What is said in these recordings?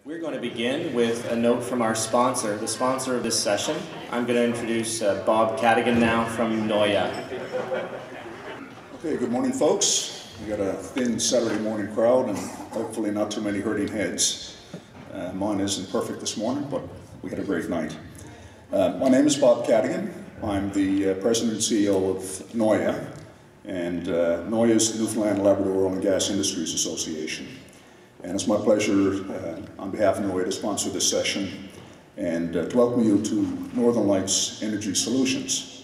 We're going to begin with a note from our sponsor, the sponsor of this session. I'm going to introduce Bob Keating now from NOIA. Okay, good morning, folks. We got a thin Saturday morning crowd and hopefully not too many hurting heads. Mine isn't perfect this morning, but we had a great night. My name is Bob Keating. I'm the President and CEO of NOIA, and NOIA is the Newfoundland and Labrador Oil and Gas Industries Association. And it's my pleasure on behalf of NOIA to sponsor this session and to welcome you to Northern Lights Energy Solutions.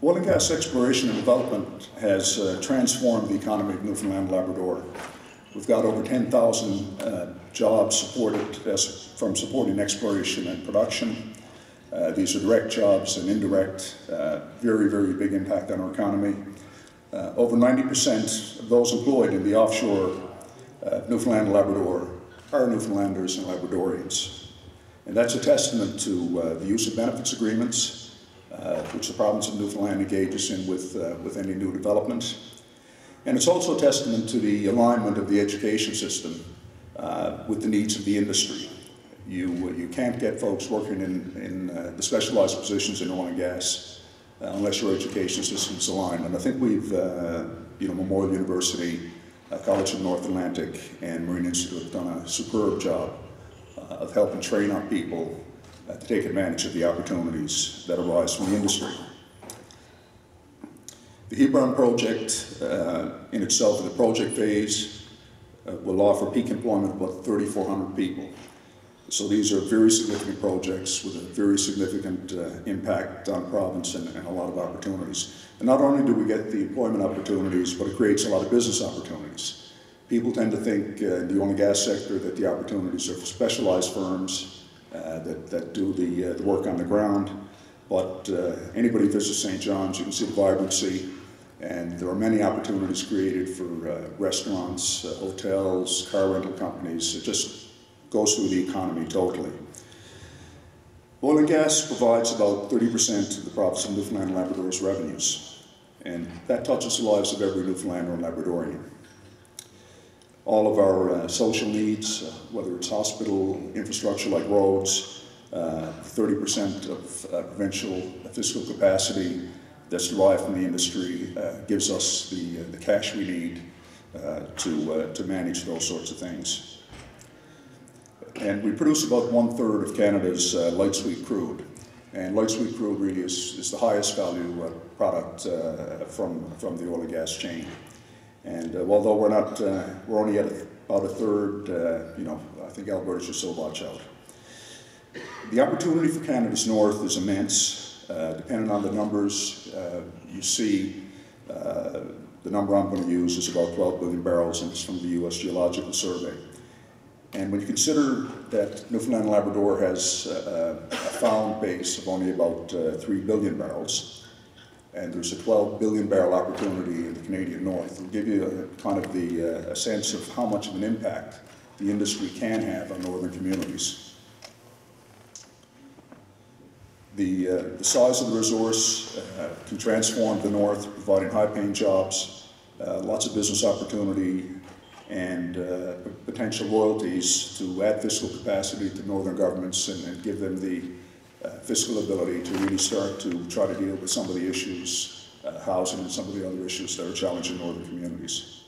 Oil and gas exploration and development has transformed the economy of Newfoundland and Labrador. We've got over 10,000 jobs supported from supporting exploration and production. These are direct jobs and indirect, very, very big impact on our economy. Over 90% of those employed in the offshore Newfoundland and Labrador are Newfoundlanders and Labradorians. And that's a testament to the use of benefits agreements, which the province of Newfoundland engages in with any new development. And it's also a testament to the alignment of the education system with the needs of the industry. You can't get folks working in the specialized positions in oil and gas unless your education system is aligned. And I think we've, Memorial University, College of North Atlantic, and Marine Institute have done a superb job of helping train our people to take advantage of the opportunities that arise from the industry. The Hebron project in itself, in the project phase, will offer peak employment of about 3,400 people. So these are very significant projects with a very significant impact on the province and a lot of opportunities. And not only do we get the employment opportunities, but it creates a lot of business opportunities. People tend to think in the oil and gas sector that the opportunities are for specialized firms that do the work on the ground. But anybody visits St. John's, you can see the vibrancy, and there are many opportunities created for restaurants, hotels, car rental companies. It just goes through the economy totally. Oil and gas provides about 30% of the province of Newfoundland and Labrador's revenues, and that touches the lives of every Newfoundlander and Labradorian. All of our social needs, whether it's hospital infrastructure like roads, 30% of provincial fiscal capacity that's derived from the industry gives us the cash we need to manage those sorts of things. And we produce about 1/3 of Canada's light sweet crude. And light sweet crude really is the highest value product from the oil and gas chain. And although we're only at about 1/3, I think Alberta should still watch out. The opportunity for Canada's north is immense. Depending on the numbers you see, the number I'm going to use is about 12 billion barrels, and it's from the U.S. Geological Survey. And when you consider that Newfoundland and Labrador has a found base of only about 3 billion barrels, and there's a 12 billion barrel opportunity in the Canadian North, it'll give you a sense of how much of an impact the industry can have on northern communities. The size of the resource can transform the north, providing high-paying jobs, lots of business opportunity, and potential royalties to add fiscal capacity to northern governments and give them the fiscal ability to really start to try to deal with some of the issues, housing and some of the other issues that are challenging northern communities.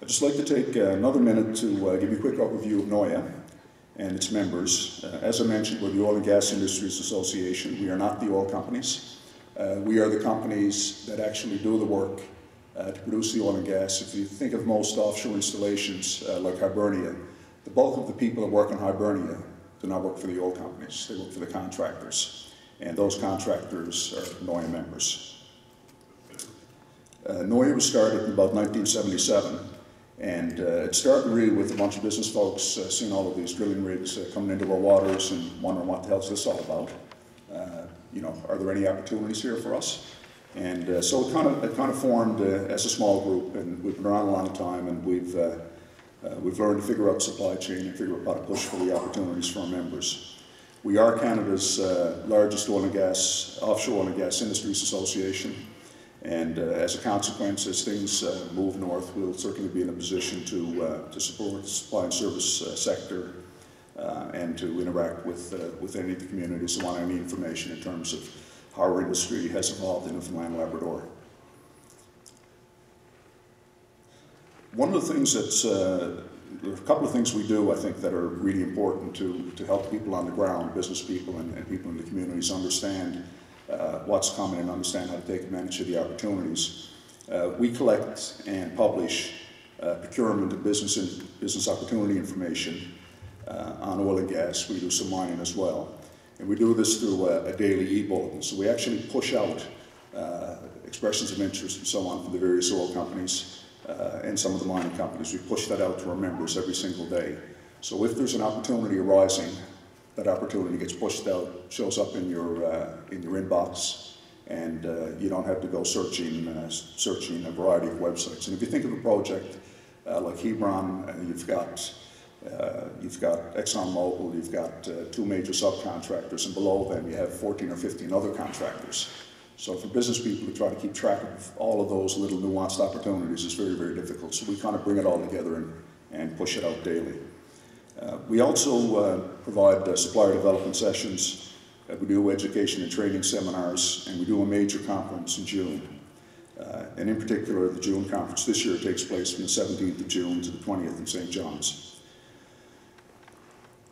I'd just like to take another minute to give you a quick overview of NOIA and its members. As I mentioned, we're the Oil and Gas Industries Association. We are not the oil companies. We are the companies that actually do the work to produce the oil and gas. If you think of most offshore installations like Hibernia, the bulk of the people that work in Hibernia do not work for the oil companies. They work for the contractors, and those contractors are NOIA members. NOIA was started in about 1977, and it started really with a bunch of business folks seeing all of these drilling rigs coming into our waters and wondering what the hell is this all about. Are there any opportunities here for us? And so it kind of formed as a small group, and we've been around a long time, and we've learned to figure out supply chain and figure out how to push for the opportunities for our members. We are Canada's largest offshore oil and gas industries association, And as a consequence, as things move north, we'll certainly be in a position to support the supply and service sector and to interact with any of the communities who want any information in terms of how our industry has evolved in Newfoundland and Labrador. One of the things that's, there are a couple of things we do, I think, that are really important to help people on the ground, business people and people in the communities understand what's coming and understand how to take advantage of the opportunities. We collect and publish procurement and business opportunity information on oil and gas. We do some mining as well. And we do this through a daily e-bulletin. So we actually push out expressions of interest and so on from the various oil companies and some of the mining companies. We push that out to our members every single day. So if there's an opportunity arising, that opportunity gets pushed out, shows up in your inbox, and you don't have to go searching a variety of websites. And if you think of a project like Hebron, you've got ExxonMobil, you've got two major subcontractors, and below them you have 14 or 15 other contractors. So for business people to try to keep track of all of those little nuanced opportunities is very, very difficult. So we kind of bring it all together and push it out daily. We also provide supplier development sessions. We do education and training seminars, and we do a major conference in June. And in particular, the June conference this year takes place from the 17th of June to the 20th in St. John's.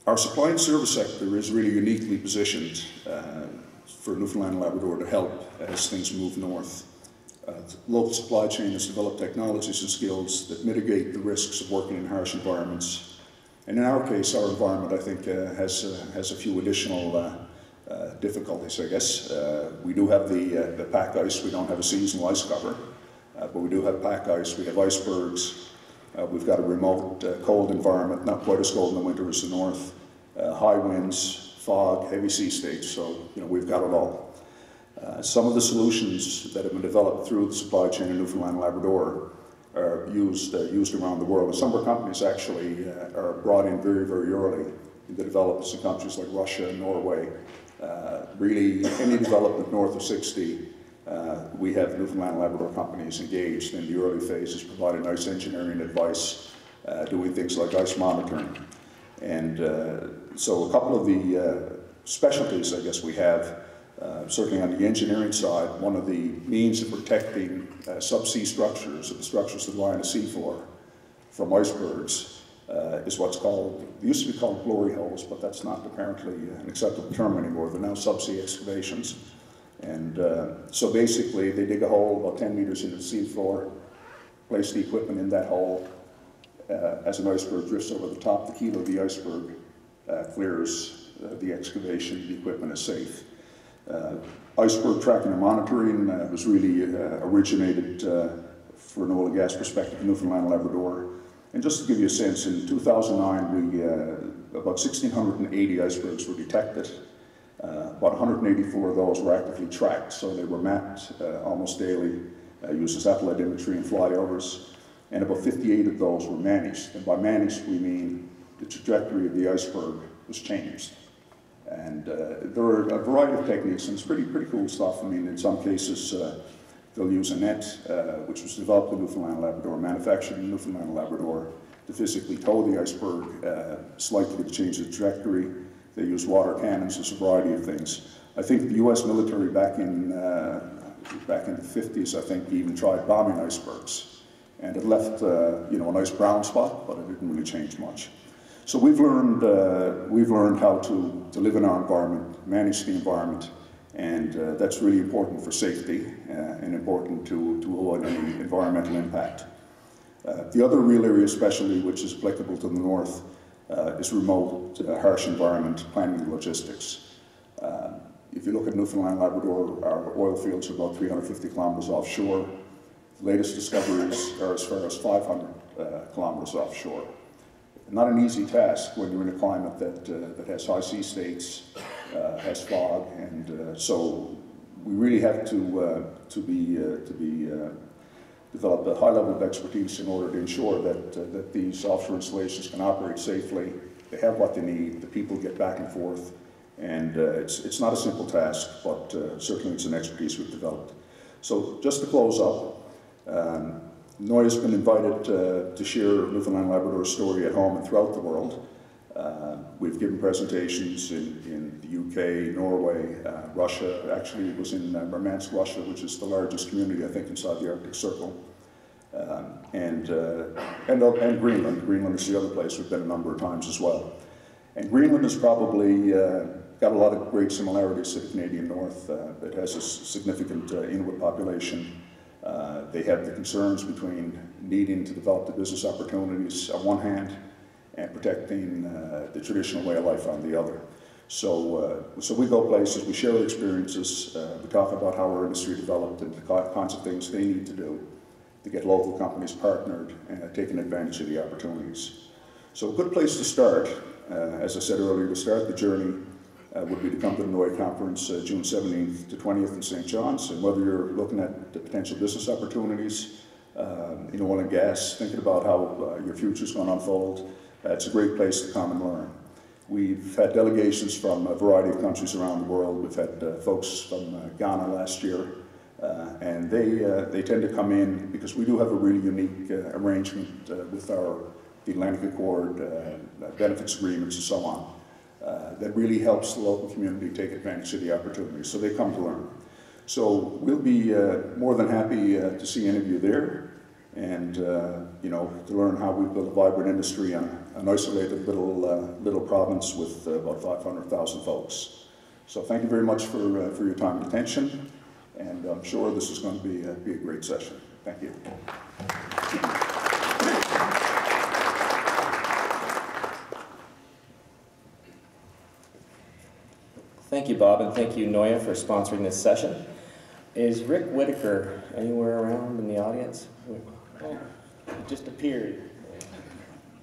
Our supply and service sector is really uniquely positioned for Newfoundland and Labrador to help as things move north. The local supply chain has developed technologies and skills that mitigate the risks of working in harsh environments. And in our case, our environment, I think, has a few additional difficulties, I guess. We do have the pack ice. We don't have a seasonal ice cover, but we do have pack ice. We have icebergs. We've got a remote, cold environment, not quite as cold in the winter as the north. High winds, fog, heavy sea states, so we've got it all. Some of the solutions that have been developed through the supply chain in Newfoundland and Labrador are used around the world. And some of our companies actually are brought in very, very early in the developments in countries like Russia and Norway. Really, any development north of 60, we have Newfoundland and Labrador companies engaged in the early phases, providing ice engineering advice, doing things like ice monitoring. And so a couple of the specialties, I guess, we have, certainly on the engineering side, one of the means of protecting subsea structures, the structures that lie on the seafloor from icebergs, is what's called, it used to be called glory holes, but that's not apparently an acceptable term anymore. They're now subsea excavations. And so basically, they dig a hole about 10 meters into the seafloor, place the equipment in that hole. As an iceberg drifts over the top, the keel of the iceberg clears the excavation, the equipment is safe. Iceberg tracking and monitoring was really originated for an oil and gas perspective in Newfoundland and Labrador. And just to give you a sense, in 2009, about 1,680 icebergs were detected. About 184 of those were actively tracked, so they were mapped almost daily, using satellite imagery and flyovers. And about 58 of those were managed. And by managed, we mean the trajectory of the iceberg was changed. And there are a variety of techniques, and it's pretty cool stuff. I mean, in some cases, they'll use a net, which was developed in Newfoundland and Labrador, manufactured in Newfoundland and Labrador, to physically tow the iceberg slightly to change the trajectory. They use water cannons, there's a variety of things. I think the U.S. military back in the 50s, I think, even tried bombing icebergs. And it left, a nice brown spot, but it didn't really change much. So we've learned how to live in our environment, manage the environment, and that's really important for safety and important to avoid any environmental impact. The other real area of specialty, which is applicable to the north, is remote, harsh environment planning and logistics. If you look at Newfoundland and Labrador, our oil fields are about 350 kilometers offshore. The latest discoveries are as far as 500 kilometers offshore. Not an easy task when you're in a climate that has high sea states, has fog, and so we really have to develop a high level of expertise in order to ensure that these offshore installations can operate safely. They have what they need. The people get back and forth, and it's not a simple task, but certainly it's an expertise we've developed. So just to close up, Noya's been invited to share Newfoundland Labrador's story at home and throughout the world. We've given presentations in the UK, Norway, Russia. Actually, it was in Murmansk, Russia, which is the largest community, I think, inside the Arctic Circle. And Greenland. Greenland is the other place we've been a number of times as well. And Greenland has probably got a lot of great similarities to the Canadian North. It has a significant Inuit population. They have the concerns between needing to develop the business opportunities on one hand and protecting the traditional way of life on the other. So we go places, we share experiences, we talk about how our industry developed and the kinds of things they need to do to get local companies partnered and taking advantage of the opportunities. So a good place to start, as I said earlier, to start the journey would be to come to the Noya Conference June 17th to 20th in St. John's. And whether you're looking at the potential business opportunities in oil and gas, thinking about how your future is going to unfold, it's a great place to come and learn. We've had delegations from a variety of countries around the world. We've had folks from Ghana last year, and they tend to come in because we do have a really unique arrangement with the Atlantic Accord, benefits agreements and so on, that really helps the local community take advantage of the opportunities. So they come to learn. So we'll be more than happy to see any of you there, and you know, to learn how we build a vibrant industry on an isolated little province with about 500,000 folks. So thank you very much for your time and attention, and I'm sure this is going to be a great session. Thank you. Thank you, Bob, and thank you, Noya, for sponsoring this session. Is Rick Whittaker anywhere around in the audience? Oh, he just appeared.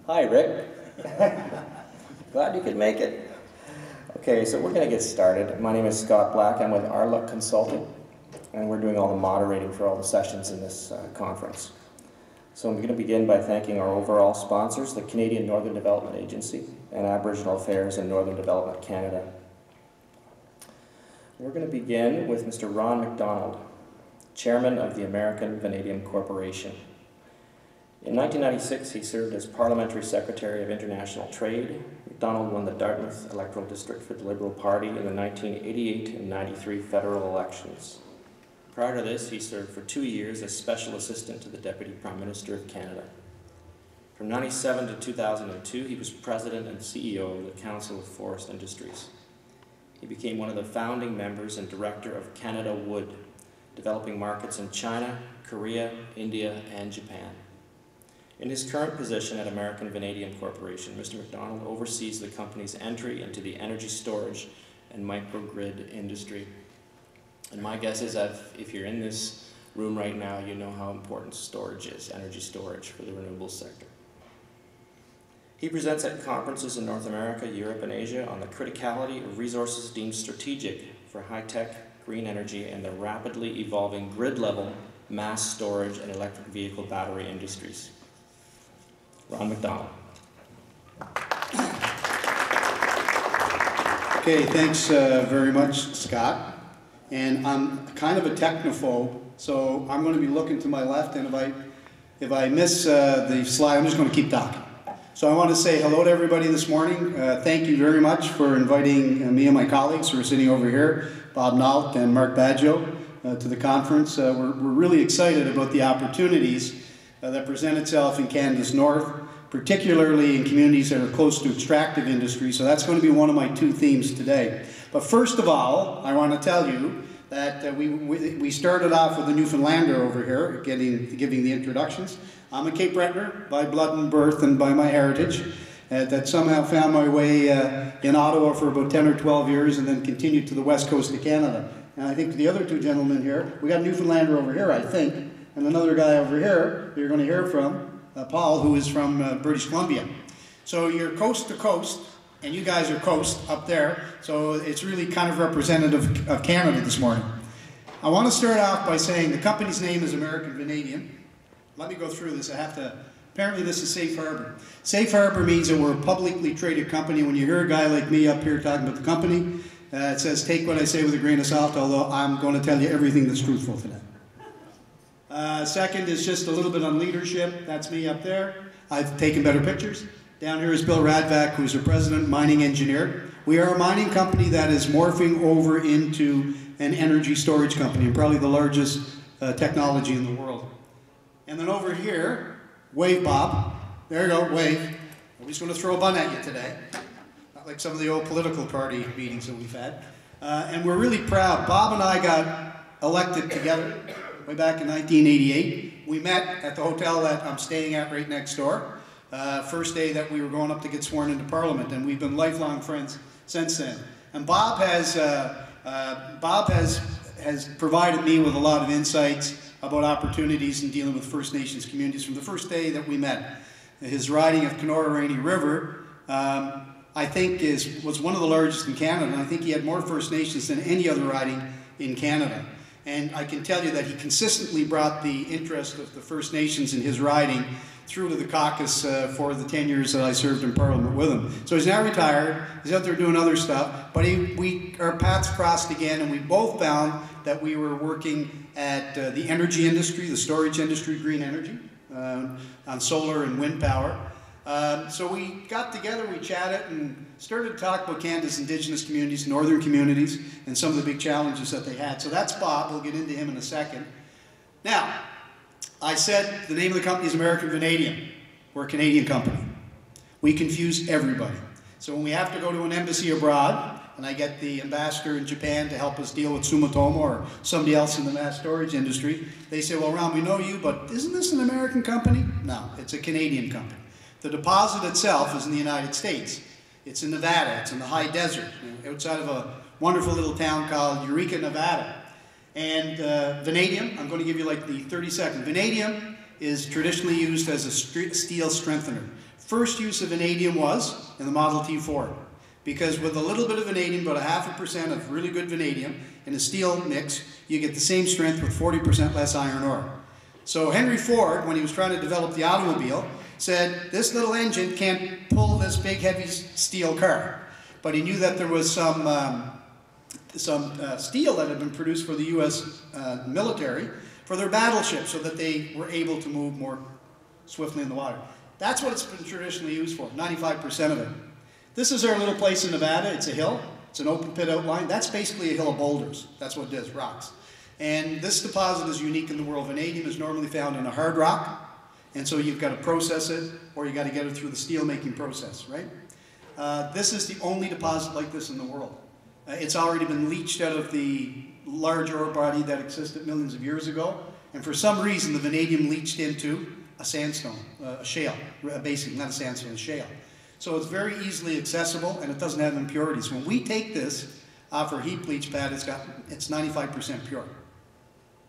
Hi, Rick. Glad you could make it. Okay, so we're going to get started. My name is Scott Black. I'm with Arluck Consulting, and we're doing all the moderating for all the sessions in this conference. So I'm going to begin by thanking our overall sponsors, the Canadian Northern Development Agency and Aboriginal Affairs and Northern Development Canada. We're going to begin with Mr. Ron MacDonald, Chairman of the American Vanadium Corporation. In 1996, he served as Parliamentary Secretary of International Trade. MacDonald won the Dartmouth electoral district for the Liberal Party in the 1988 and 93 federal elections. Prior to this, he served for 2 years as Special Assistant to the Deputy Prime Minister of Canada. From 1997 to 2002, he was President and CEO of the Council of Forest Industries. He became one of the founding members and director of Canada Wood, developing markets in China, Korea, India, and Japan. In his current position at American Vanadium Corporation, Mr. MacDonald oversees the company's entry into the energy storage and microgrid industry. And my guess is that if you're in this room right now, you know how important storage is, energy storage for the renewables sector. He presents at conferences in North America, Europe, and Asia on the criticality of resources deemed strategic for high-tech green energy and the rapidly evolving grid-level mass storage and electric vehicle battery industries. Ron MacDonald. Okay, thanks very much, Scott. And I'm kind of a technophobe, so I'm going to be looking to my left, and if I miss the slide, I'm just going to keep talking. So I want to say hello to everybody this morning. Thank you very much for inviting me and my colleagues who are sitting over here, Bob Nault and Mark Baggio, to the conference. We're really excited about the opportunities that present itself in Canada's north, particularly in communities that are close to extractive industry. So that's going to be one of my 2 themes today. But first of all, I want to tell you that we started off with a Newfoundlander over here, giving the introductions. I'm a Cape Bretoner by blood and birth and by my heritage, that somehow found my way in Ottawa for about 10 or 12 years and then continued to the west coast of Canada. And I think the other 2 gentlemen here, we got a Newfoundlander over here, I think, and another guy over here you're going to hear from, Paul, who is from British Columbia. So you're coast to coast, and you guys are coast up there, so it's really kind of representative of Canada this morning. I want to start off by saying the company's name is American Vanadium. Let me go through this. Apparently this is safe harbor. Safe harbor means that we're a publicly traded company. When you hear a guy like me up here talking about the company, it says take what I say with a grain of salt, although I'm going to tell you everything that's truthful today. Second is just a little bit on leadership. That's me up there. I've taken better pictures. Down here is Bill Radvac, who's our president, mining engineer. We are a mining company that is morphing over into an energy storage company, and probably the largest technology in the world. And then over here, wave Bob. There you go, wave. Nobody's going to throw a bun at you today. Not like some of the old political party meetings that we've had. And we're really proud. Bob and I got elected together way back in 1988. We met at the hotel that I'm staying at right next door. First day that we were going up to get sworn into Parliament, and we've been lifelong friends since then. And Bob has provided me with a lot of insights about opportunities in dealing with First Nations communities from the first day that we met. His riding of Kenora Rainy River, I think was one of the largest in Canada, and I think he had more First Nations than any other riding in Canada. And I can tell you that he consistently brought the interest of the First Nations in his riding through to the caucus for the 10 years that I served in Parliament with him. So he's now retired, he's out there doing other stuff, but our paths crossed again, and we both found that we were working at the energy industry, the storage industry, green energy, on solar and wind power. So we got together, we chatted, and started to talk about Canada's Indigenous communities, northern communities, and some of the big challenges that they had. So that's Bob. We'll get into him in a second. Now, I said the name of the company is American Vanadium. We're a Canadian company. We confuse everybody. So when we have to go to an embassy abroad, and I get the ambassador in Japan to help us deal with Sumitomo or somebody else in the mass storage industry, they say, well, Ron, we know you, but isn't this an American company? No, it's a Canadian company. The deposit itself is in the United States. It's in Nevada. It's in the high desert, outside of a wonderful little town called Eureka, Nevada. And vanadium, I'm going to give you like the 30-second. Vanadium is traditionally used as a steel strengthener. First use of vanadium was in the Model T Ford, because with a little bit of vanadium, about 0.5% of really good vanadium in a steel mix, you get the same strength with 40% less iron ore. So Henry Ford, when he was trying to develop the automobile, said, this little engine can't pull this big, heavy steel car. But he knew that there was some steel that had been produced for the U.S. Military for their battleships, so that they were able to move more swiftly in the water. That's what it's been traditionally used for, 95% of it. This is our little place in Nevada. It's a hill. It's an open pit outline. That's basically a hill of boulders. That's what it is, rocks. And this deposit is unique in the world. Vanadium is normally found in a hard rock, and so you've got to process it, or you've got to get it through the steel making process, right? This is the only deposit like this in the world. It's already been leached out of the large ore body that existed millions of years ago, and for some reason the vanadium leached into a sandstone, a shale, basically not a sandstone, a shale. So it's very easily accessible, and it doesn't have impurities. When we take this off our heap leach pad, it's 95% pure.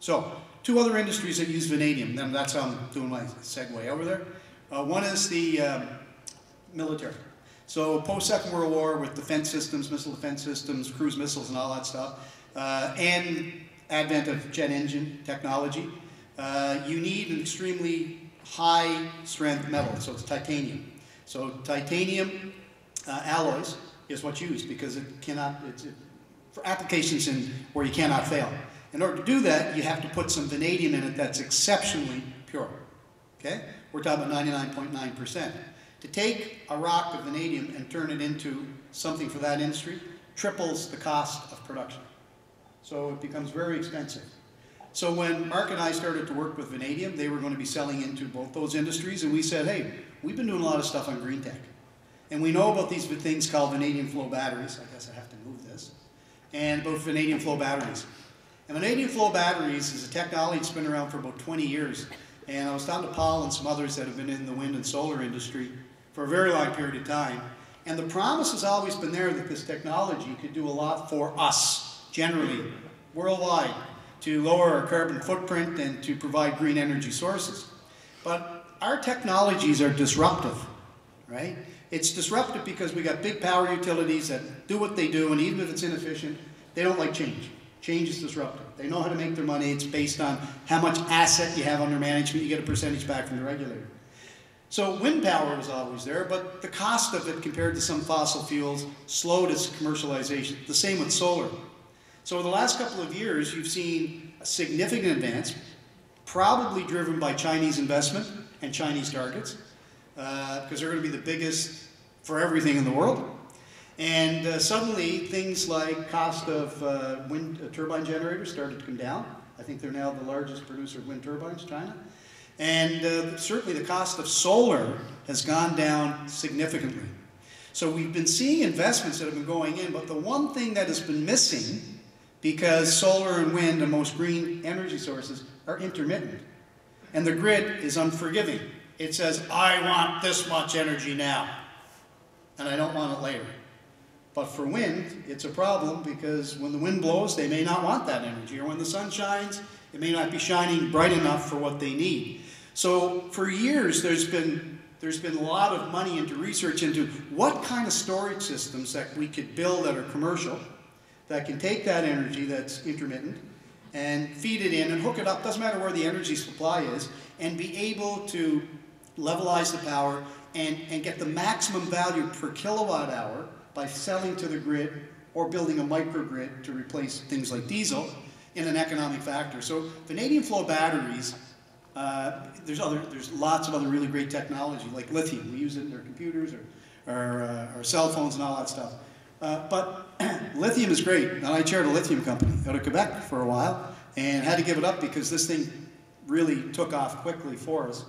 So, two other industries that use vanadium, and that's how I'm doing my segue over there. One is the military. So post-Second World War, with defense systems, missile defense systems, cruise missiles and all that stuff, and advent of jet engine technology, you need an extremely high strength metal, so it's titanium. So titanium alloys is what's used, because it cannot, for applications where you cannot fail. In order to do that, you have to put some vanadium in it that's exceptionally pure. Okay? We're talking about 99.9%. To take a rock of vanadium and turn it into something for that industry triples the cost of production. So it becomes very expensive. So when Mark and I started to work with vanadium, they were going to be selling into both those industries, and we said, hey, we've been doing a lot of stuff on green tech. And we know about these things called vanadium flow batteries. I guess I have to move this. And about vanadium flow batteries. And vanadium flow batteries is a technology that's been around for about 20 years. And I was talking to Paul and some others that have been in the wind and solar industry for a very long period of time. And the promise has always been there that this technology could do a lot for us, generally, worldwide, to lower our carbon footprint and to provide green energy sources. But our technologies are disruptive, right? It's disruptive because we got big power utilities that do what they do, and even if it's inefficient, they don't like change. Change is disruptive. They know how to make their money. It's based on how much asset you have under management. You get a percentage back from the regulator. So wind power was always there, but the cost of it compared to some fossil fuels slowed its commercialization. The same with solar. So over the last couple of years, you've seen a significant advance, probably driven by Chinese investment and Chinese targets, because they're going to be the biggest for everything in the world. And suddenly, things like cost of wind turbine generators started to come down. I think they're now the largest producer of wind turbines, China. And certainly the cost of solar has gone down significantly. So we've been seeing investments that have been going in, but the one thing that has been missing, because solar and wind and most green energy sources are intermittent, and the grid is unforgiving. It says, I want this much energy now, and I don't want it later. But for wind, it's a problem because when the wind blows, they may not want that energy, or when the sun shines, it may not be shining bright enough for what they need. So for years, there's been a lot of money into research into what kind of storage systems that we could build that are commercial, that can take that energy that's intermittent and feed it in and hook it up, doesn't matter where the energy supply is, and be able to levelize the power and get the maximum value per kilowatt hour by selling to the grid or building a microgrid to replace things like diesel in an economic factor. So vanadium flow batteries, there's lots of other really great technology like lithium. We use it in our computers or our cell phones and all that stuff. But lithium is great. And I chaired a lithium company out of Quebec for a while and had to give it up because this thing really took off quickly for us.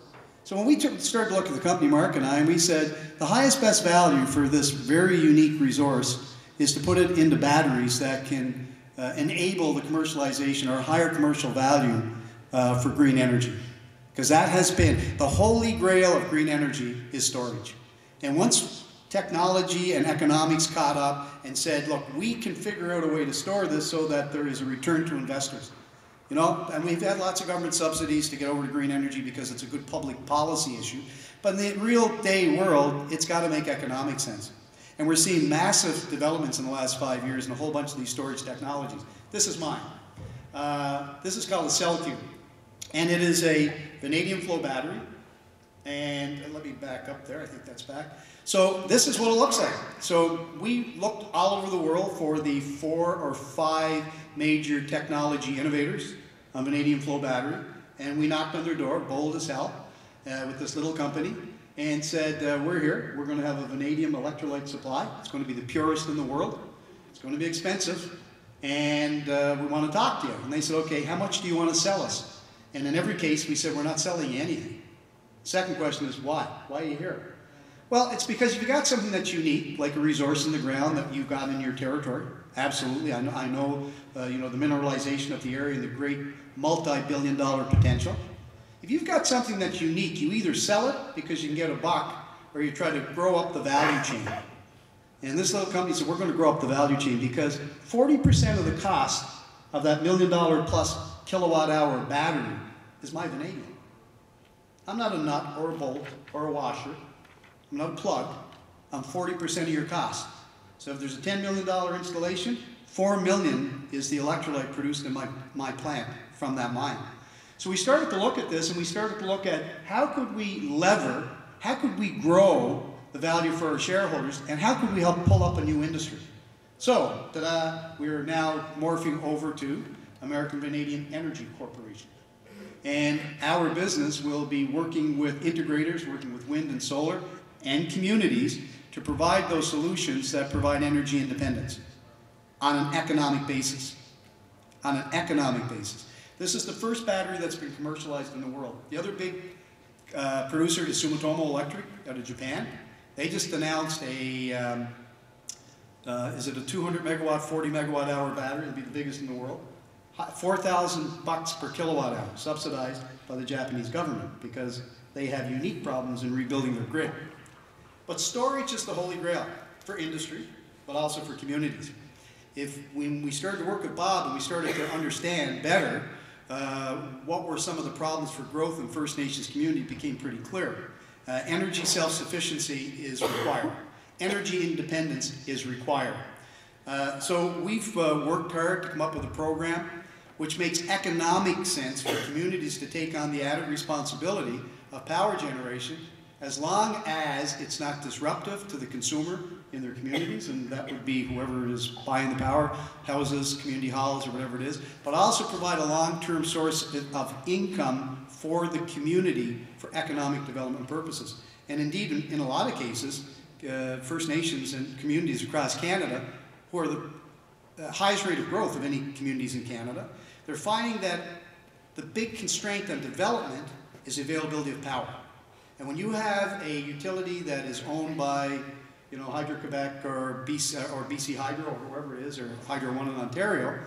So when we started to look at the company, Mark and I, we said the highest best value for this very unique resource is to put it into batteries that can enable the commercialization or higher commercial value for green energy. Because that has been the holy grail of green energy is storage. And once technology and economics caught up and said, look, we can figure out a way to store this so that there is a return to investors. You know, and we've had lots of government subsidies to get over to green energy because it's a good public policy issue. But in the real day world, it's got to make economic sense. And we're seeing massive developments in the last 5 years in a whole bunch of these storage technologies. This is mine. This is called a cell cube. And it is a vanadium flow battery. And let me back up there, I think that's back. So this is what it looks like. So we looked all over the world for the 4 or 5 major technology innovators on vanadium flow battery. And we knocked on their door, bold as hell, with this little company, and said, we're here. We're going to have a vanadium electrolyte supply. It's going to be the purest in the world. It's going to be expensive. And we want to talk to you. And they said, okay, how much do you want to sell us? And in every case, we said, we're not selling you anything. Second question is why? Why are you here? Well, it's because you've got something that's unique, like a resource in the ground that you've got in your territory. Absolutely. I know you know, the mineralization of the area and the great multi-billion-dollar potential. If you've got something that's unique, you either sell it because you can get a buck, or you try to grow up the value chain. And this little company said, we're going to grow up the value chain because 40% of the cost of that $1 million plus kilowatt hour battery is my vanadium. I'm not a nut or a bolt or a washer. I'm not a plug. I'm 40% of your cost. So if there's a $10 million installation, $4 million is the electrolyte produced in my plant from that mine. So we started to look at this, and we started to look at how could we lever, how could we grow the value for our shareholders, and how could we help pull up a new industry. So, ta-da, we're now morphing over to American Vanadium Energy Corporation. And our business will be working with integrators, working with wind and solar, and communities to provide those solutions that provide energy independence on an economic basis. On an economic basis. This is the first battery that's been commercialized in the world. The other big producer is Sumitomo Electric out of Japan. They just announced a, is it a 200 megawatt, 40 megawatt hour battery? It'll be the biggest in the world. $4,000 per kilowatt hour, subsidized by the Japanese government because they have unique problems in rebuilding their grid. But storage is the holy grail for industry, but also for communities. When we started to work with Bob and we started to understand better what were some of the problems for growth in First Nations community, it became pretty clear. Energy self-sufficiency is required. Energy independence is required. So we've worked hard to come up with a program which makes economic sense for communities to take on the added responsibility of power generation as long as it's not disruptive to the consumer in their communities, and that would be whoever is buying the power, houses, community halls, or whatever it is, but also provide a long-term source of income for the community for economic development purposes. And indeed, in a lot of cases, First Nations and communities across Canada, who are the highest rate of growth of any communities in Canada, they're finding that the big constraint on development is availability of power. And when you have a utility that is owned by, you know, Hydro-Quebec or BC Hydro or whoever it is, or Hydro One in Ontario,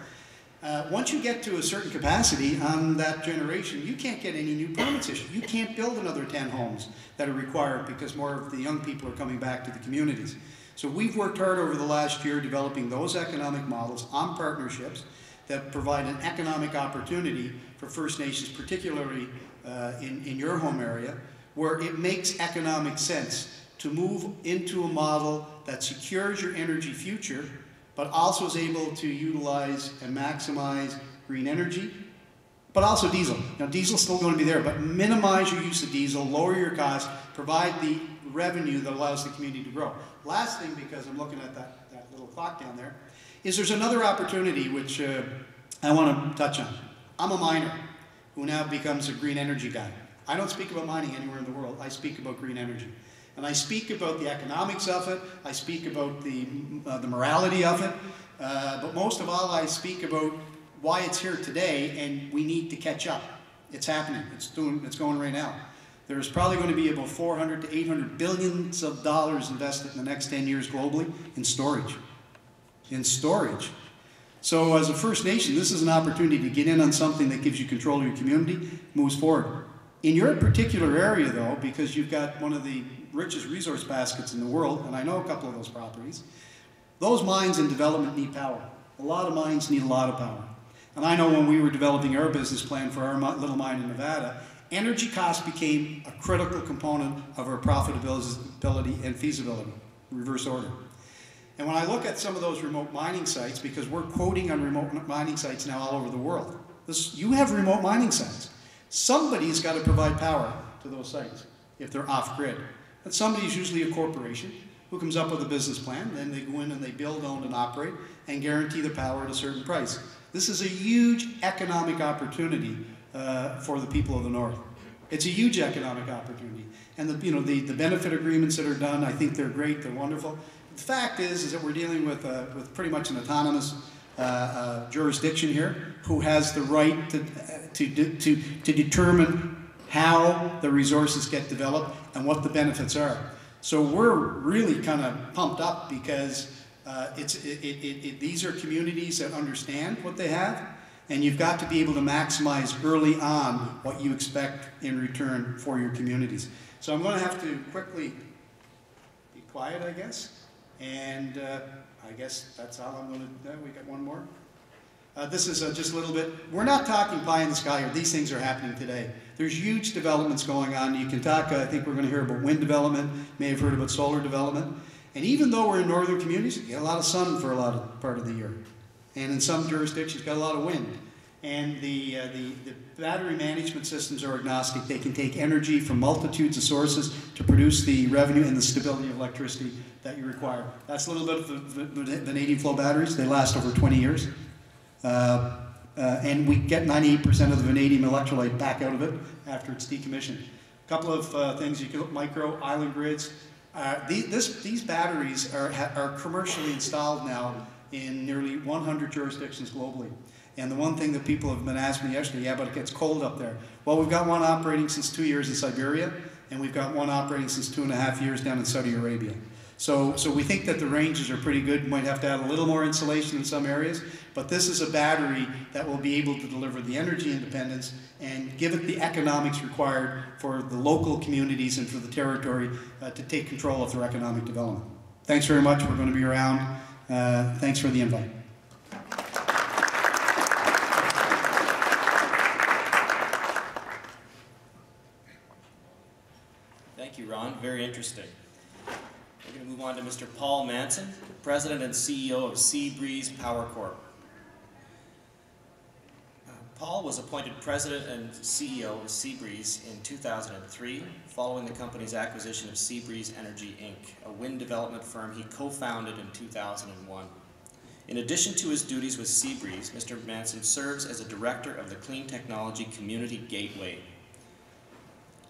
once you get to a certain capacity on that generation, you can't get any new permits issued. You can't build another 10 homes that are required because more of the young people are coming back to the communities. So we've worked hard over the last year developing those economic models on partnerships that provide an economic opportunity for First Nations, particularly in your home area, where it makes economic sense to move into a model that secures your energy future, but also is able to utilize and maximize green energy, but also diesel. Now, diesel's still going to be there, but minimize your use of diesel, lower your cost, provide the revenue that allows the community to grow. Last thing, because I'm looking at that little clock down there, is there's another opportunity which I want to touch on. I'm a miner who now becomes a green energy guy. I don't speak about mining anywhere in the world. I speak about green energy. And I speak about the economics of it. I speak about the morality of it. But most of all, I speak about why it's here today, and we need to catch up. It's happening. It's going right now. There's probably going to be about 400 to 800 billions of dollars invested in the next 10 years globally in storage. In storage. So as a First Nation, this is an opportunity to get in on something that gives you control of your community, moves forward. In your particular area, though, because you've got one of the richest resource baskets in the world, and I know a couple of those properties, those mines and development need power. A lot of mines need a lot of power. And I know when we were developing our business plan for our little mine in Nevada, energy cost became a critical component of our profitability and feasibility, reverse order. And when I look at some of those remote mining sites, because we're quoting on remote mining sites now all over the world, you have remote mining sites. Somebody's got to provide power to those sites if they're off-grid. And somebody's usually a corporation who comes up with a business plan, then they go in and they build, own, and operate, and guarantee the power at a certain price. This is a huge economic opportunity for the people of the North. It's a huge economic opportunity. And the benefit agreements that are done, I think they're great, they're wonderful. The fact is that we're dealing with pretty much an autonomous jurisdiction here who has the right to determine how the resources get developed and what the benefits are. So we're really kind of pumped up because these are communities that understand what they have, and you've got to be able to maximize early on what you expect in return for your communities. So I'm going to have to quickly be quiet, I guess. And I guess that's all I'm going to do. We got one more. This is just a little bit. We're not talking pie in the sky here. These things are happening today. There's huge developments going on. You can talk, I think we're going to hear about wind development. You may have heard about solar development. And even though we're in northern communities, you get a lot of sun for a lot of part of the year. And in some jurisdictions, got a lot of wind. And the battery management systems are agnostic. They can take energy from multitudes of sources to produce the revenue and the stability of electricity that you require. That's a little bit of the vanadium flow batteries. They last over 20 years. And we get 98% of the vanadium electrolyte back out of it after it's decommissioned. A couple of things, you can look micro island grids. These batteries are commercially installed now in nearly 100 jurisdictions globally. And the one thing that people have been asking me yesterday, yeah, but it gets cold up there. Well, we've got one operating since 2 years in Siberia, and we've got one operating since 2.5 years down in Saudi Arabia. So we think that the ranges are pretty good. We might have to add a little more insulation in some areas, but this is a battery that will be able to deliver the energy independence and give it the economics required for the local communities and for the territory to take control of their economic development. Thanks very much. We're going to be around. Thanks for the invite. Thank you, Ron. Very interesting. We're going to move on to Mr. Paul Manson, President and CEO of Sea Breeze Power Corp. Paul was appointed President and CEO of Seabreeze in 2003, following the company's acquisition of Seabreeze Energy, Inc., a wind development firm he co-founded in 2001. In addition to his duties with Seabreeze, Mr. Manson serves as a director of the Clean Technology Community Gateway,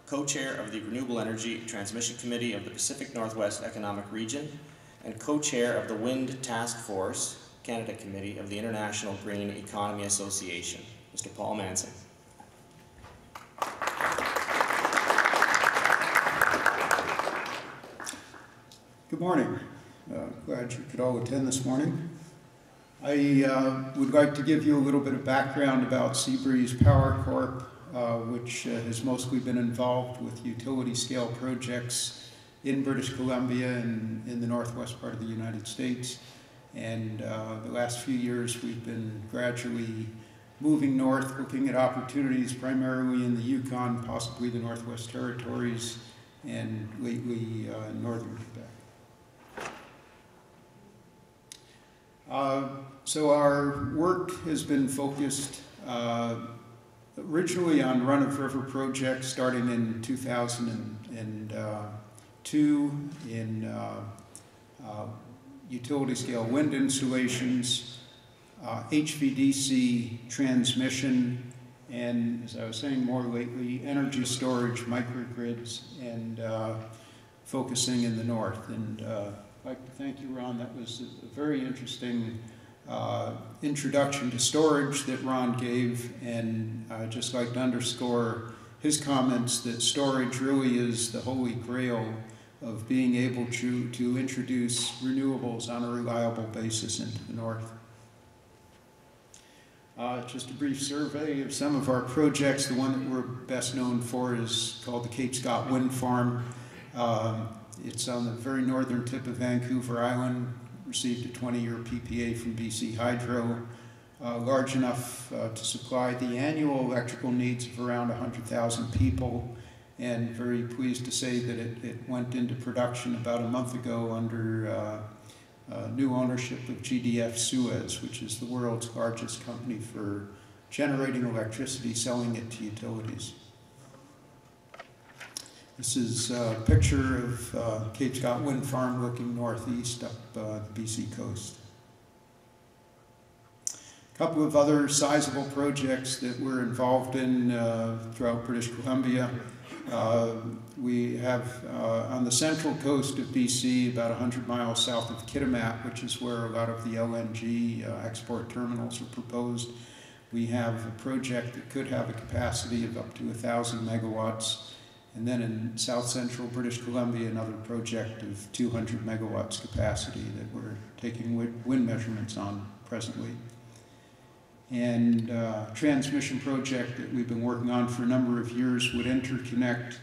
co-chair of the Renewable Energy Transmission Committee of the Pacific Northwest Economic Region, and co-chair of the Wind Task Force Canada Committee of the International Green Economy Association. Mr. Paul Manson. Good morning. Glad you could all attend this morning. I would like to give you a little bit of background about Seabreeze Power Corp, which has mostly been involved with utility scale projects in British Columbia and in the northwest part of the United States. And the last few years we've been gradually moving north, looking at opportunities primarily in the Yukon, possibly the Northwest Territories, and lately northern Quebec. So our work has been focused originally on run-of-river projects starting in 2002 in utility-scale wind installations, HVDC transmission, and as I was saying more lately, energy storage, microgrids, and focusing in the north. And I'd like to thank you, Ron. That was a very interesting introduction to storage that Ron gave, and I'd just like to underscore his comments that storage really is the holy grail of being able to introduce renewables on a reliable basis into the north. Just a brief survey of some of our projects. The one that we're best known for is called the Cape Scott Wind Farm. It's on the very northern tip of Vancouver Island, received a 20-year PPA from BC Hydro, large enough to supply the annual electrical needs of around 100,000 people, and very pleased to say that it went into production about a month ago under new ownership of GDF Suez, which is the world's largest company for generating electricity, selling it to utilities. This is a picture of Cape Scott Wind Farm looking northeast up the BC coast. A couple of other sizable projects that we're involved in throughout British Columbia. We have on the central coast of BC, about 100 miles south of Kitimat, which is where a lot of the LNG export terminals are proposed. We have a project that could have a capacity of up to 1,000 megawatts. And then in south central British Columbia, another project of 200 megawatts capacity that we're taking wind measurements on presently. And a transmission project that we've been working on for a number of years would interconnect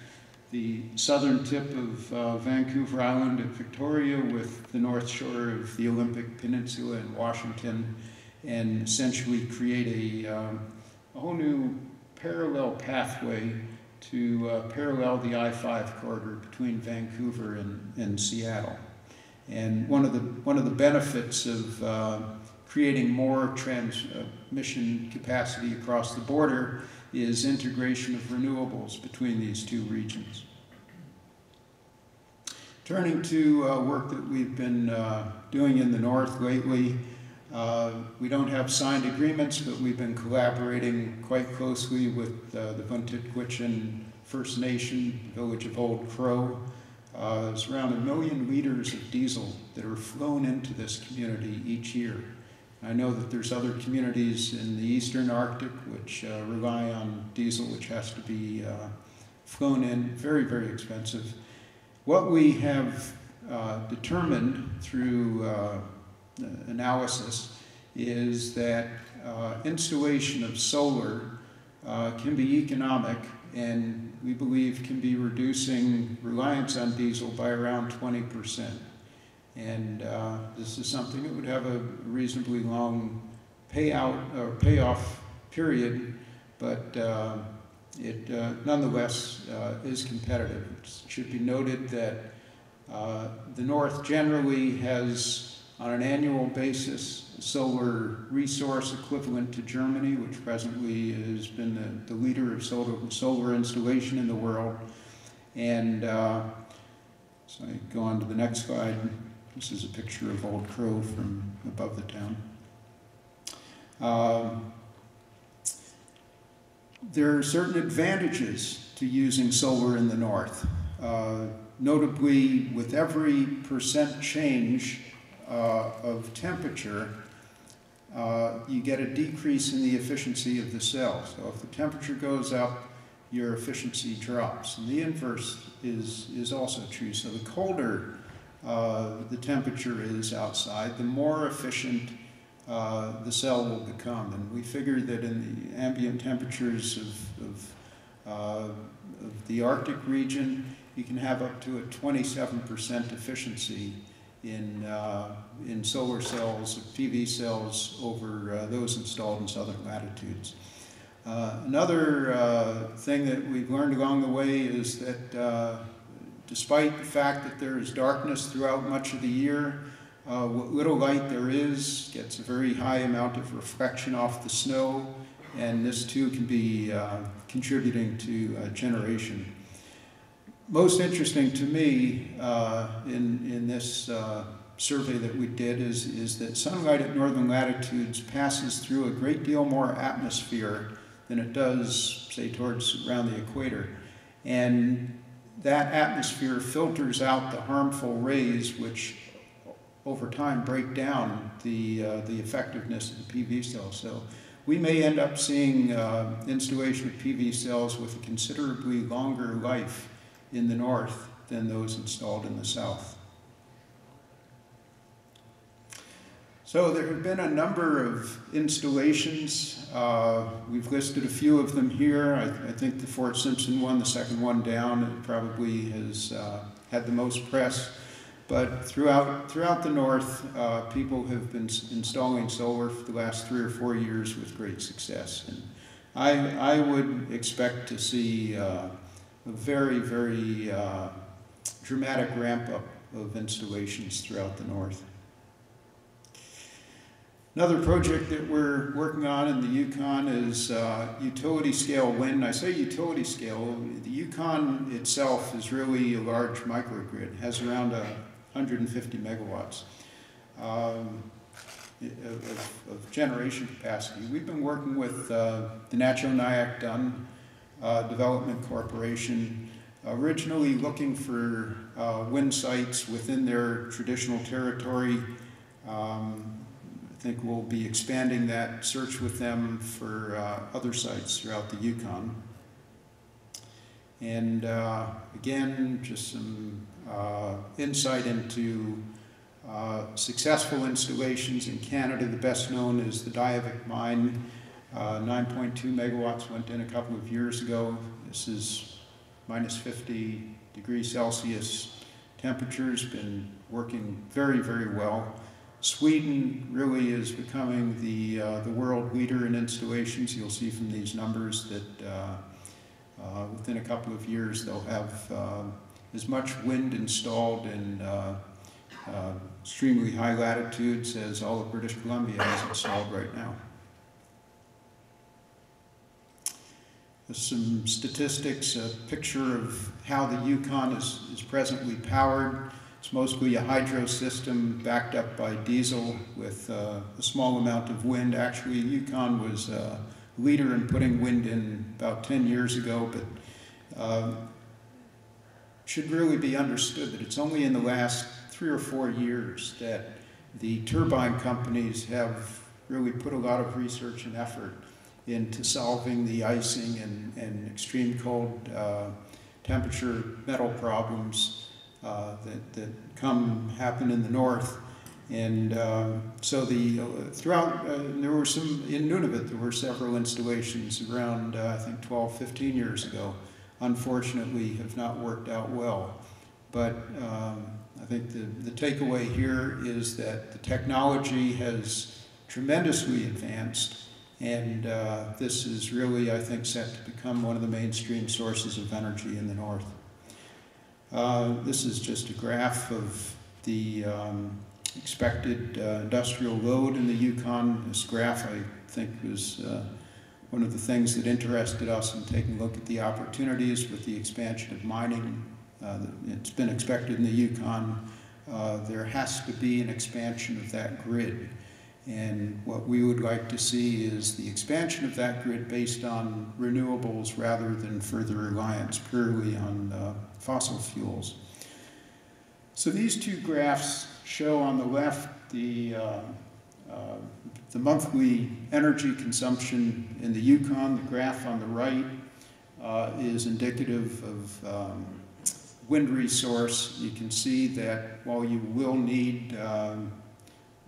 the southern tip of Vancouver Island at Victoria with the north shore of the Olympic Peninsula in Washington, and essentially create a whole new parallel pathway to parallel the I-5 corridor between Vancouver and Seattle. And one of the benefits of creating more transmission capacity across the border is integration of renewables between these two regions. Turning to work that we've been doing in the north lately, we don't have signed agreements, but we've been collaborating quite closely with the Vuntitquitchin First Nation, village of Old Crow. There's around 1 million liters of diesel that are flown into this community each year. I know that there's other communities in the eastern Arctic which rely on diesel, which has to be flown in, very, very expensive. What we have determined through analysis is that installation of solar can be economic, and we believe can be reducing reliance on diesel by around 20%. And this is something that would have a reasonably long payoff period, but it nonetheless is competitive. It should be noted that the North generally has on an annual basis, solar resource equivalent to Germany, which presently has been the leader of solar installation in the world. And so I go on to the next slide. This is a picture of Old Crow from above the town. There are certain advantages to using solar in the north. Notably, with every % change of temperature, you get a decrease in the efficiency of the cell. So if the temperature goes up, your efficiency drops. And the inverse is also true. So the colder the temperature is outside, the more efficient the cell will become. And we figure that in the ambient temperatures of the Arctic region, you can have up to a 27% efficiency in solar cells, PV cells, over those installed in southern latitudes. Another thing that we've learned along the way is that despite the fact that there is darkness throughout much of the year, what little light there is gets a very high amount of reflection off the snow, and this too can be contributing to generation. Most interesting to me in this survey that we did is that sunlight at northern latitudes passes through a great deal more atmosphere than it does, say, towards around the equator. And that atmosphere filters out the harmful rays, which over time break down the effectiveness of the PV cell. So we may end up seeing installation of PV cells with a considerably longer life in the north than those installed in the south. So there have been a number of installations. We've listed a few of them here. I think the Fort Simpson one, the second one down, it probably has had the most press. But throughout the north, people have been installing solar for the last 3 or 4 years with great success. And I would expect to see a very, very dramatic ramp up of installations throughout the north. Another project that we're working on in the Yukon is utility scale wind. I say utility scale. The Yukon itself is really a large microgrid. It has around 150 megawatts of generation capacity. We've been working with the Naccho-Nyack Dun Development Corporation, originally looking for wind sites within their traditional territory. I think we'll be expanding that search with them for other sites throughout the Yukon. And again, just some insight into successful installations in Canada. The best known is the Diavik mine. 9.2 megawatts went in a couple of years ago. This is minus 50 degrees Celsius temperatures, been working very, very well. Sweden really is becoming the world leader in installations. You'll see from these numbers that within a couple of years they'll have as much wind installed in extremely high latitudes as all of British Columbia has installed right now. There's some statistics, a picture of how the Yukon is presently powered. It's mostly a hydro system backed up by diesel with a small amount of wind. Actually, Yukon was a leader in putting wind in about 10 years ago, but should really be understood that it's only in the last 3 or 4 years that the turbine companies have really put a lot of research and effort into solving the icing and extreme cold temperature metal problems that happen in the north. And so throughout, there were some, in Nunavut, there were several installations around, I think 12, 15 years ago. Unfortunately, have not worked out well. But I think the takeaway here is that the technology has tremendously advanced, and this is really, I think, set to become one of the mainstream sources of energy in the north. This is just a graph of the expected industrial load in the Yukon. This graph, I think, was one of the things that interested us in taking a look at the opportunities with the expansion of mining. It's been expected in the Yukon. There has to be an expansion of that grid. And what we would like to see is the expansion of that grid based on renewables rather than further reliance purely on fossil fuels. So these two graphs show on the left the monthly energy consumption in the Yukon. The graph on the right is indicative of wind resource. You can see that while you will need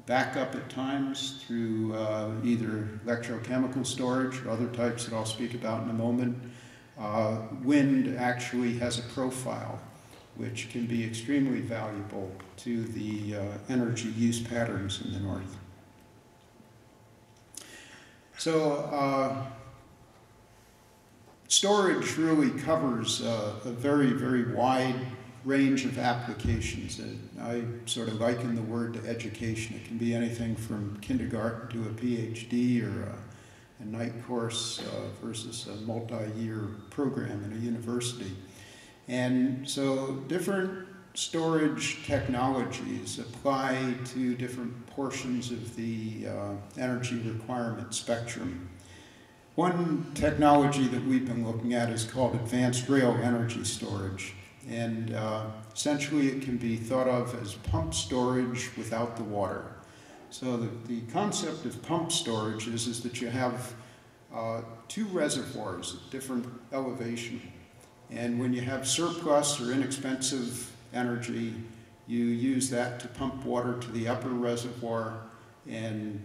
backup at times through either electrochemical storage or other types that I'll speak about in a moment, wind actually has a profile which can be extremely valuable to the energy use patterns in the north. So storage really covers a very, very wide range of applications. I sort of liken the word to education. It can be anything from kindergarten to a PhD or a night course versus a multi-year program in a university. And so different storage technologies apply to different portions of the energy requirement spectrum. One technology that we've been looking at is called advanced rail energy storage. And essentially it can be thought of as pump storage without the water. So the concept of pump storage is that you have two reservoirs at different elevation. And when you have surplus or inexpensive energy, you use that to pump water to the upper reservoir. And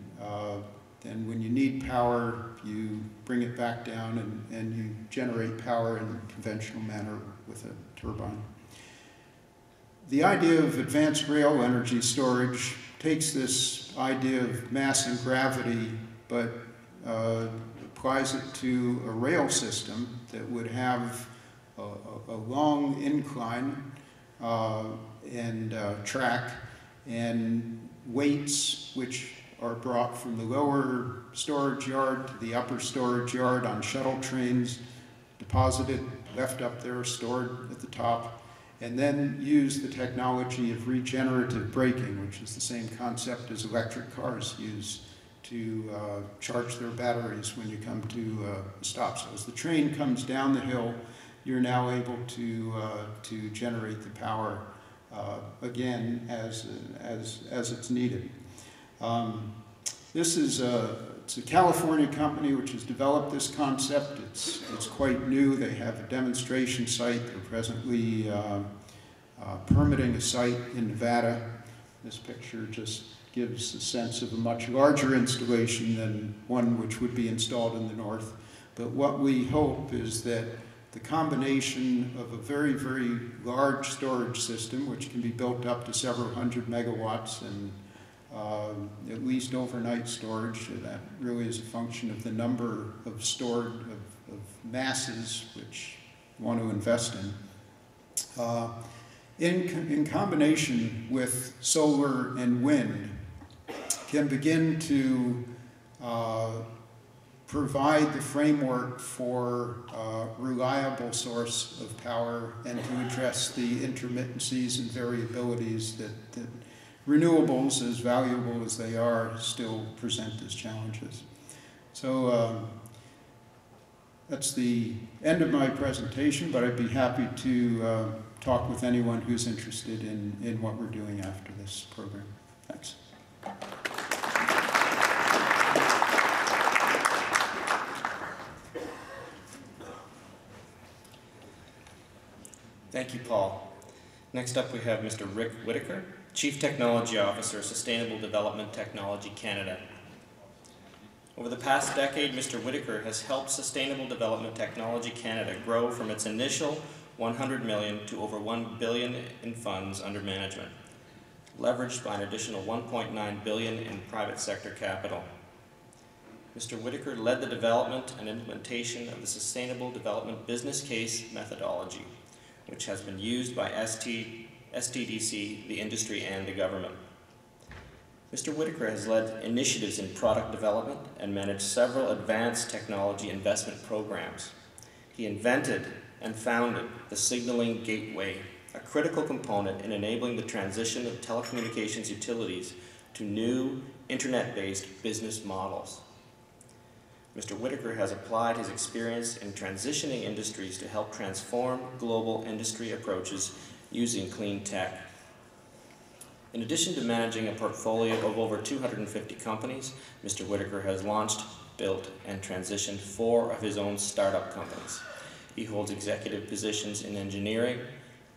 then when you need power, you bring it back down and you generate power in a conventional manner with a turbine. The idea of advanced rail energy storage takes this idea of mass and gravity, but applies it to a rail system that would have a long incline and track and weights which are brought from the lower storage yard to the upper storage yard on shuttle trains, deposited, left up there, stored at the top, and then use the technology of regenerative braking, which is the same concept as electric cars use to charge their batteries when you come to a stop. So as the train comes down the hill, you're now able to generate the power again as it's needed. This is it's a California company which has developed this concept. It's quite new. They have a demonstration site. They're presently permitting a site in Nevada. This picture just gives a sense of a much larger installation than one which would be installed in the north. But what we hope is that the combination of a very, very large storage system, which can be built up to several hundred megawatts and at least overnight storage, that really is a function of the number of stored of masses which you want to invest in combination with solar and wind, can begin to provide the framework for a reliable source of power and to address the intermittencies and variabilities that renewables, as valuable as they are, still present as challenges. So that's the end of my presentation, but I'd be happy to talk with anyone who's interested in what we're doing after this program. Thanks. Thank you, Paul. Next up, we have Mr. Rick Whittaker, Chief Technology Officer, Sustainable Development Technology Canada. Over the past decade, Mr. Whittaker has helped Sustainable Development Technology Canada grow from its initial $100 million to over $1 billion in funds under management, leveraged by an additional $1.9 billion in private sector capital. Mr. Whittaker led the development and implementation of the Sustainable Development Business Case methodology, which has been used by STDC, the industry, and the government. Mr. Whittaker has led initiatives in product development and managed several advanced technology investment programs. He invented and founded the Signaling Gateway, a critical component in enabling the transition of telecommunications utilities to new internet-based business models. Mr. Whittaker has applied his experience in transitioning industries to help transform global industry approaches using clean tech. In addition to managing a portfolio of over 250 companies, Mr. Whittaker has launched, built, and transitioned 4 of his own startup companies. He holds executive positions in engineering,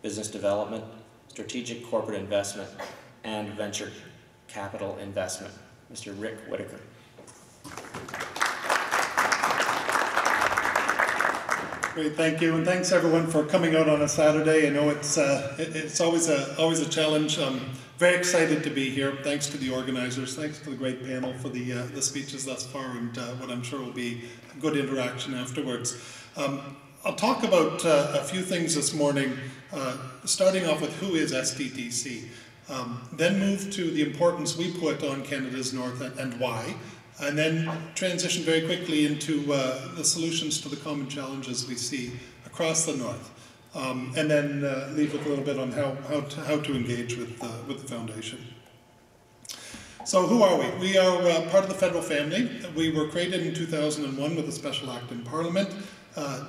business development, strategic corporate investment, and venture capital investment. Mr. Rick Whittaker. Great, thank you, and thanks everyone for coming out on a Saturday. I know it's always a challenge. Very excited to be here. Thanks to the organizers. Thanks to the great panel for the speeches thus far, and what I'm sure will be good interaction afterwards. I'll talk about a few things this morning, starting off with who is STTC, then move to the importance we put on Canada's North and why, and then transition very quickly into the solutions to the common challenges we see across the North. And then leave with a little bit on how to engage with the Foundation. So who are we? We are part of the federal family. We were created in 2001 with a special act in Parliament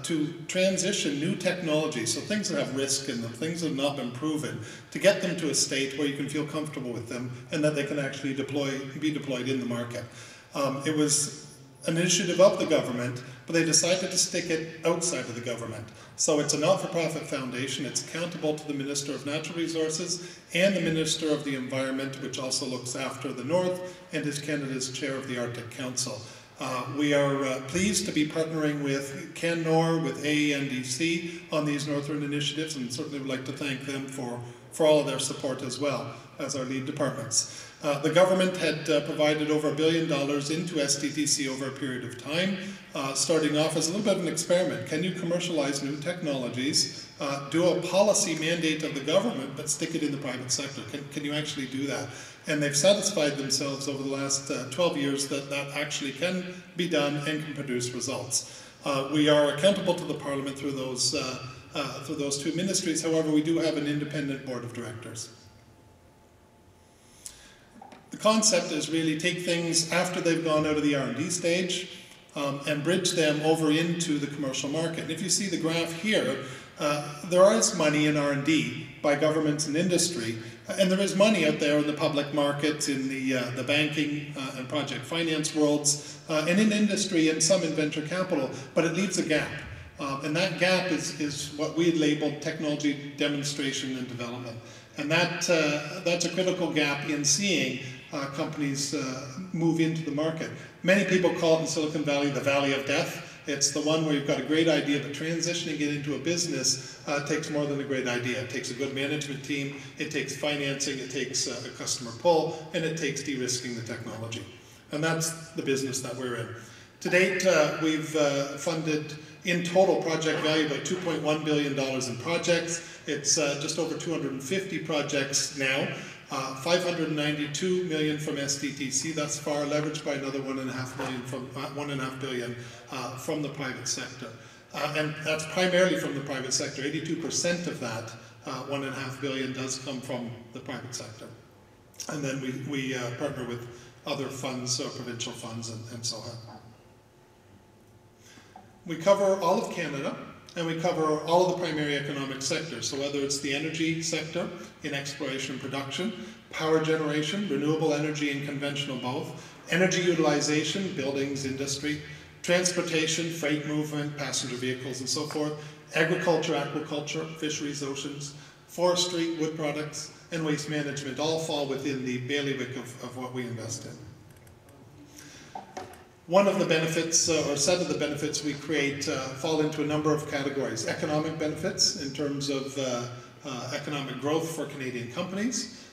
to transition new technologies, so things that have risk in them, things that have not been proven, to get them to a state where you can feel comfortable with them and that they can actually be deployed in the market. It was an initiative of the government, but they decided to stick it outside of the government. So it's a not-for-profit foundation. It's accountable to the Minister of Natural Resources and the Minister of the Environment, which also looks after the North and is Canada's chair of the Arctic Council. We are pleased to be partnering with CanNor, with AENDC on these Northern initiatives, and certainly would like to thank them for all of their support as well as our lead departments. The government had provided over $1 billion into STTC over a period of time, starting off as a little bit of an experiment. Can you commercialize new technologies, do a policy mandate of the government, but stick it in the private sector? Can you actually do that? And they've satisfied themselves over the last 12 years that that actually can be done and can produce results. We are accountable to the Parliament through those 2 ministries. However, we do have an independent board of directors. The concept is really take things after they've gone out of the R&D stage and bridge them over into the commercial market. And if you see the graph here, there is money in R&D by governments and industry, and there is money out there in the public markets, in the banking and project finance worlds, and in industry and some in venture capital, but it leaves a gap. And that gap is what we had labeled technology demonstration and development. And that's a critical gap in seeing companies move into the market. Many people call it in Silicon Valley the valley of death. It's the one where you've got a great idea, but transitioning it into a business takes more than a great idea. It takes a good management team, it takes financing, it takes a customer pull, and it takes de-risking the technology. And that's the business that we're in. To date, we've funded in total project value about $2.1 billion in projects. It's just over 250 projects now. $592 million from STTC thus far, leveraged by another $1.5 billion from the private sector. And that's primarily from the private sector. 82% of that $1.5 billion does come from the private sector. And then we partner with other funds, provincial funds and so on. We cover all of Canada, and we cover all of the primary economic sectors. So whether it's the energy sector in exploration and production, power generation, renewable energy and conventional both, energy utilization, buildings, industry, transportation, freight movement, passenger vehicles and so forth, agriculture, aquaculture, fisheries, oceans, forestry, wood products, and waste management all fall within the bailiwick of what we invest in. One of the benefits, or set of the benefits we create fall into a number of categories. Economic benefits in terms of economic growth for Canadian companies,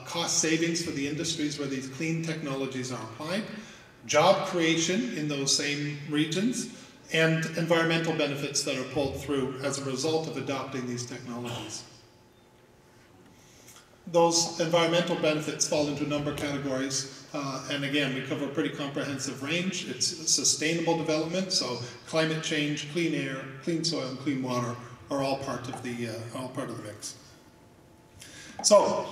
cost savings for the industries where these clean technologies are applied, job creation in those same regions, and environmental benefits that are pulled through as a result of adopting these technologies. those environmental benefits fall into a number of categories. And again, we cover a pretty comprehensive range. It's sustainable development, so climate change, clean air, clean soil, and clean water are all part of the mix. So,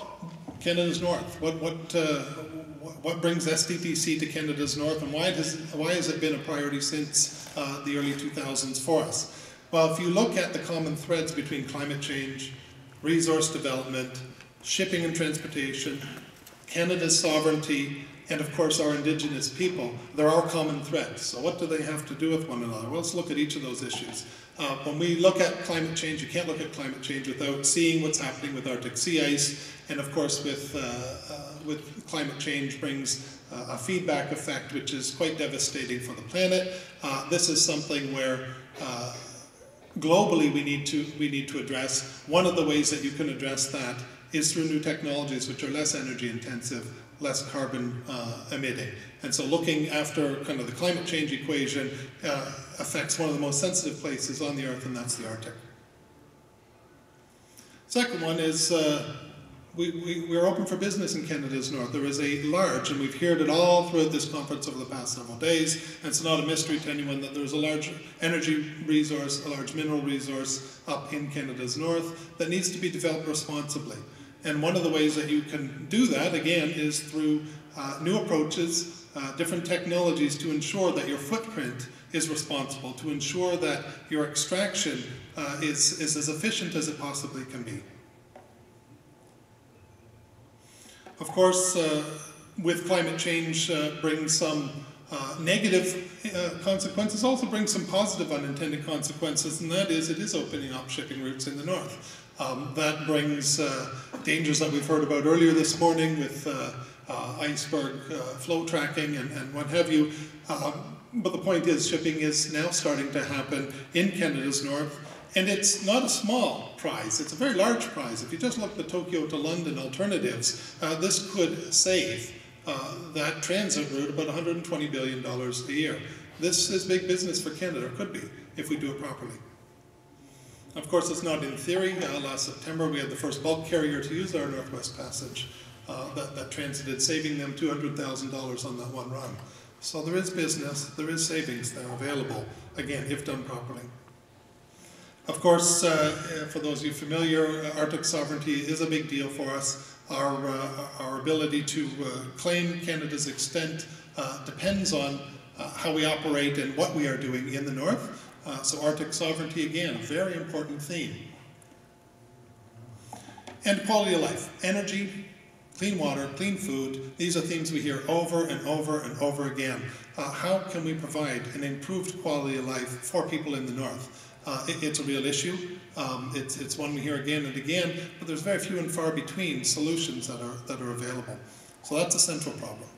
Canada's North. What brings SDTC to Canada's North, and why has it been a priority since the early 2000s for us? Well, if you look at the common threads between climate change, resource development, shipping and transportation, Canada's sovereignty, and of course our Indigenous people, there are common threads. So what do they have to do with one another? Well, let's look at each of those issues. When we look at climate change, you can't look at climate change without seeing what's happening with Arctic sea ice, and of course with climate change brings a feedback effect which is quite devastating for the planet. This is something where globally we need to address. One of the ways that you can address that is through new technologies which are less energy intensive, less carbon emitting. And so looking after kind of the climate change equation affects one of the most sensitive places on the Earth, and that's the Arctic. Second one is we're open for business in Canada's North. There is a large, and we've heard it all throughout this conference over the past several days, and it's not a mystery to anyone that there's a large energy resource, a large mineral resource up in Canada's North that needs to be developed responsibly. And one of the ways that you can do that, again, is through new approaches, different technologies to ensure that your footprint is responsible, to ensure that your extraction is as efficient as it possibly can be. Of course, with climate change brings some negative consequences, also brings some positive unintended consequences, and that is it is opening up shipping routes in the north. That brings dangers that we've heard about earlier this morning with iceberg flow tracking and what have you. But the point is, shipping is now starting to happen in Canada's north, and it's not a small prize, it's a very large prize. If you just look at the Tokyo to London alternatives, this could save that transit route about $120 billion a year. This is big business for Canada, or could be, if we do it properly. Of course, it's not in theory. Last September, we had the first bulk carrier to use our Northwest Passage that transited, saving them $200,000 on that one run. So there is business, there is savings there available, again, if done properly. Of course, for those of you familiar, Arctic sovereignty is a big deal for us. Our ability to claim Canada's extent depends on how we operate and what we are doing in the north. So Arctic sovereignty, again, a very important theme. And quality of life, energy, clean water, clean food, these are themes we hear over and over and over again. How can we provide an improved quality of life for people in the north? It's a real issue. It's one we hear again and again, but there's very few and far between solutions that are available. So that's a central problem.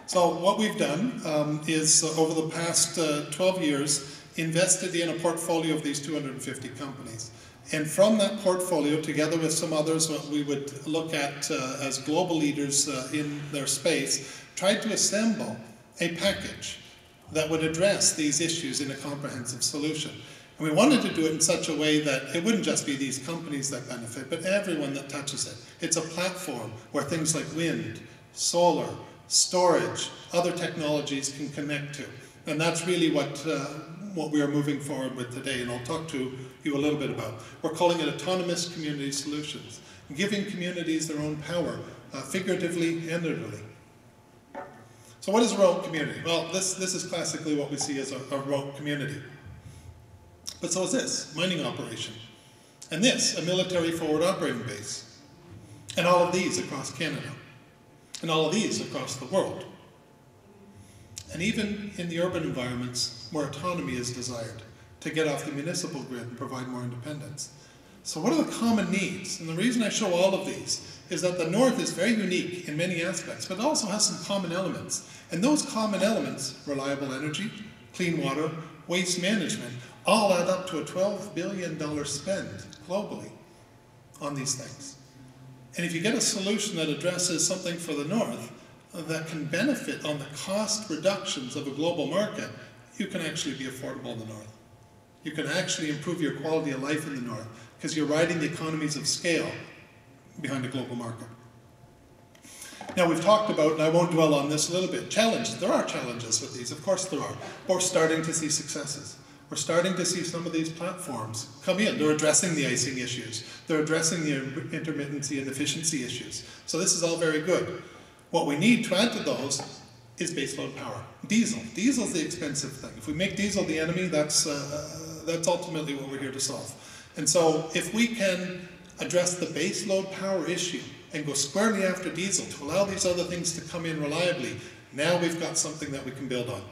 So what we've done is, over the past 12 years, invested in a portfolio of these 250 companies. And from that portfolio, together with some others what we would look at as global leaders in their space, tried to assemble a package that would address these issues in a comprehensive solution. And we wanted to do it in such a way that it wouldn't just be these companies that benefit, but everyone that touches it. It's a platform where things like wind, solar, storage, other technologies can connect to. And that's really what we are moving forward with today, and I'll talk to you a little bit about. We're calling it autonomous community solutions, giving communities their own power, figuratively and literally. So what is a remote community? Well, this is classically what we see as a remote community. But so is this, mining operation. And this, a military forward operating base. And all of these across Canada. And all of these across the world. And even in the urban environments where autonomy is desired, to get off the municipal grid and provide more independence. So what are the common needs? And the reason I show all of these is that the North is very unique in many aspects, but it also has some common elements. And those common elements, reliable energy, clean water, waste management, all add up to a $12 billion spend globally on these things. And if you get a solution that addresses something for the North that can benefit on the cost reductions of a global market, you can actually be affordable in the North. You can actually improve your quality of life in the North because you're riding the economies of scale behind a global market. Now we've talked about, and I won't dwell on this a little bit, challenges. There are challenges with these, of course there are. But we're starting to see successes. We're starting to see some of these platforms come in. They're addressing the icing issues. They're addressing the intermittency and efficiency issues. So this is all very good. What we need to add to those is baseload power. Diesel. Diesel's the expensive thing. If we make diesel the enemy, that's ultimately what we're here to solve. And so if we can address the baseload power issue and go squarely after diesel to allow these other things to come in reliably, now we've got something that we can build on.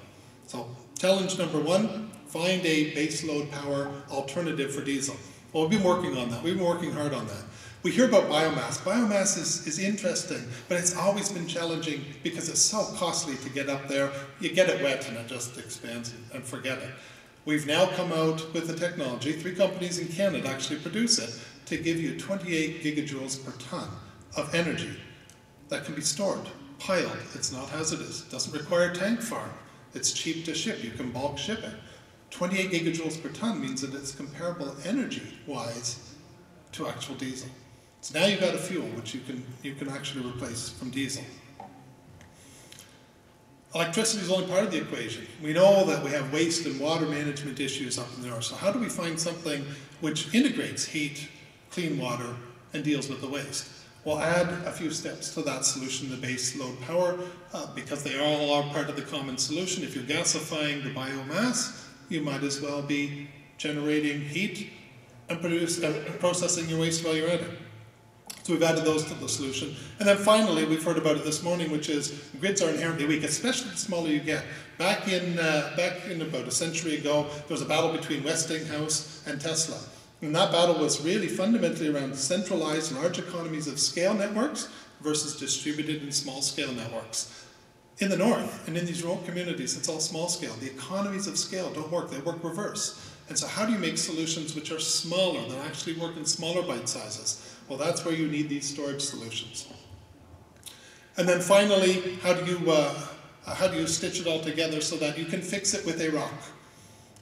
So challenge number one, find a baseload power alternative for diesel. Well, we've been working on that. We've been working hard on that. We hear about biomass. Biomass is interesting, but it's always been challenging because it's so costly to get up there. You get it wet and it just expands and forget it. We've now come out with the technology, 3 companies in Canada actually produce it, to give you 28 gigajoules per ton of energy that can be stored, piled. It's not hazardous. It doesn't require a tank farm. It's cheap to ship. You can bulk ship it. 28 gigajoules per ton means that it's comparable energy-wise to actual diesel. So now you've got a fuel which you can actually replace from diesel. Electricity is only part of the equation. We know that we have waste and water management issues up in there. So how do we find something which integrates heat, clean water, and deals with the waste? We'll add a few steps to that solution, the base load power, because they all are part of the common solution. If you're gasifying the biomass, you might as well be generating heat and processing your waste while you're at it. So we've added those to the solution. And then finally, we've heard about it this morning, which is grids are inherently weak, especially the smaller you get. Back in about a century ago, there was a battle between Westinghouse and Tesla. And that battle was really fundamentally around centralized large economies of scale networks versus distributed and small scale networks. In the north and in these rural communities, it's all small scale. The economies of scale don't work, they work reverse. And so how do you make solutions which are smaller, that actually work in smaller bite sizes? Well, that's where you need these storage solutions. And then finally, how do you stitch it all together so that you can fix it with a rock?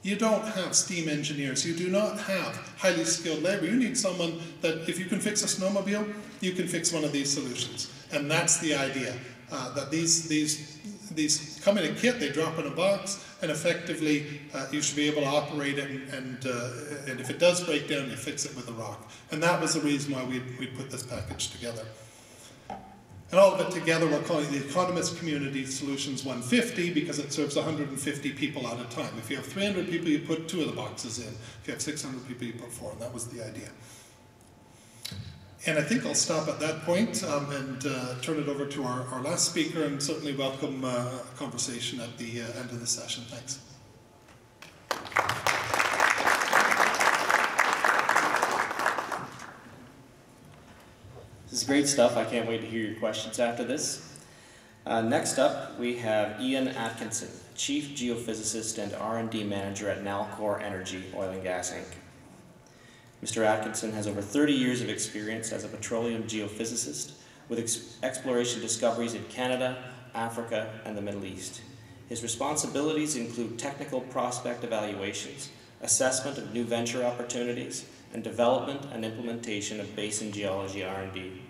You don't have steam engineers. You do not have highly skilled labor. You need someone that if you can fix a snowmobile, you can fix one of these solutions. And that's the idea, that these come in a kit, they drop in a box, and effectively you should be able to operate it, and if it does break down, you fix it with a rock. And that was the reason why we put this package together. And all of it together, we're calling it the Economist Community Solutions 150 because it serves 150 people at a time. If you have 300 people, you put 2 of the boxes in. If you have 600 people, you put 4, and that was the idea. And I think I'll stop at that point and turn it over to our last speaker, and certainly welcome a conversation at the end of the session. Thanks. This is great stuff. I can't wait to hear your questions after this. Next up, we have Ian Atkinson, Chief Geophysicist and R&D Manager at Nalcor Energy, Oil and Gas, Inc. Mr. Atkinson has over 30 years of experience as a petroleum geophysicist with exploration discoveries in Canada, Africa, and the Middle East. His responsibilities include technical prospect evaluations, assessment of new venture opportunities, and development and implementation of basin geology R&D.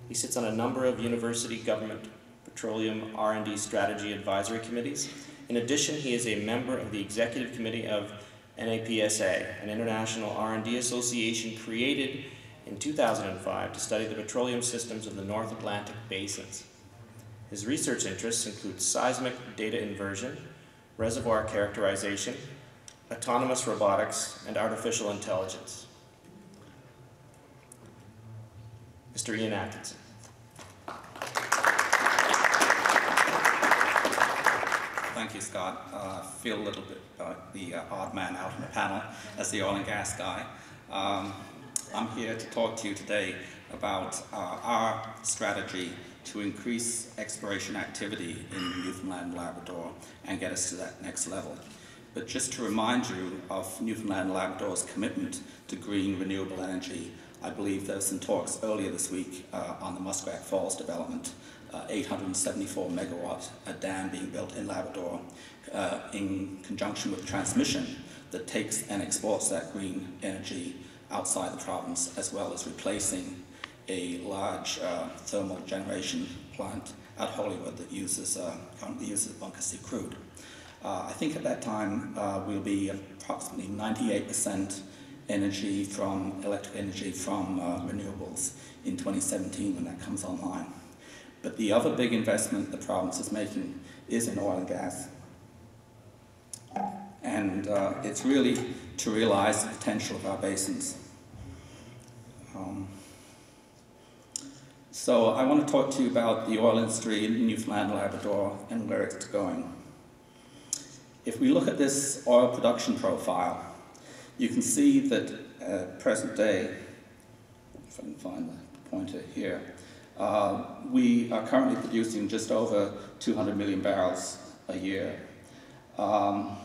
He sits on a number of university government petroleum R&D strategy advisory committees. In addition, he is a member of the executive committee of NAPSA, an international R&D association created in 2005 to study the petroleum systems of the North Atlantic basins. His research interests include seismic data inversion, reservoir characterization, autonomous robotics, and artificial intelligence. Mr. Ian Atkinson. Thank you, Scott. I feel a little bit like the odd man out on the panel as the oil and gas guy. I'm here to talk to you today about our strategy to increase exploration activity in Newfoundland and Labrador and get us to that next level. But just to remind you of Newfoundland and Labrador's commitment to green renewable energy, I believe there were some talks earlier this week on the Muskrat Falls development, 874 megawatt, a dam being built in Labrador in conjunction with transmission that takes and exports that green energy outside the province, as well as replacing a large thermal generation plant at Hollywood that currently uses bunker C crude. I think at that time we'll be approximately 98% electric energy from renewables in 2017 when that comes online. But the other big investment the province is making is in oil and gas. And it's really to realize the potential of our basins. So I want to talk to you about the oil industry in Newfoundland and Labrador and where it's going. If we look at this oil production profile, you can see that present day, if I can find the pointer here, we are currently producing just over 200 million barrels a year, or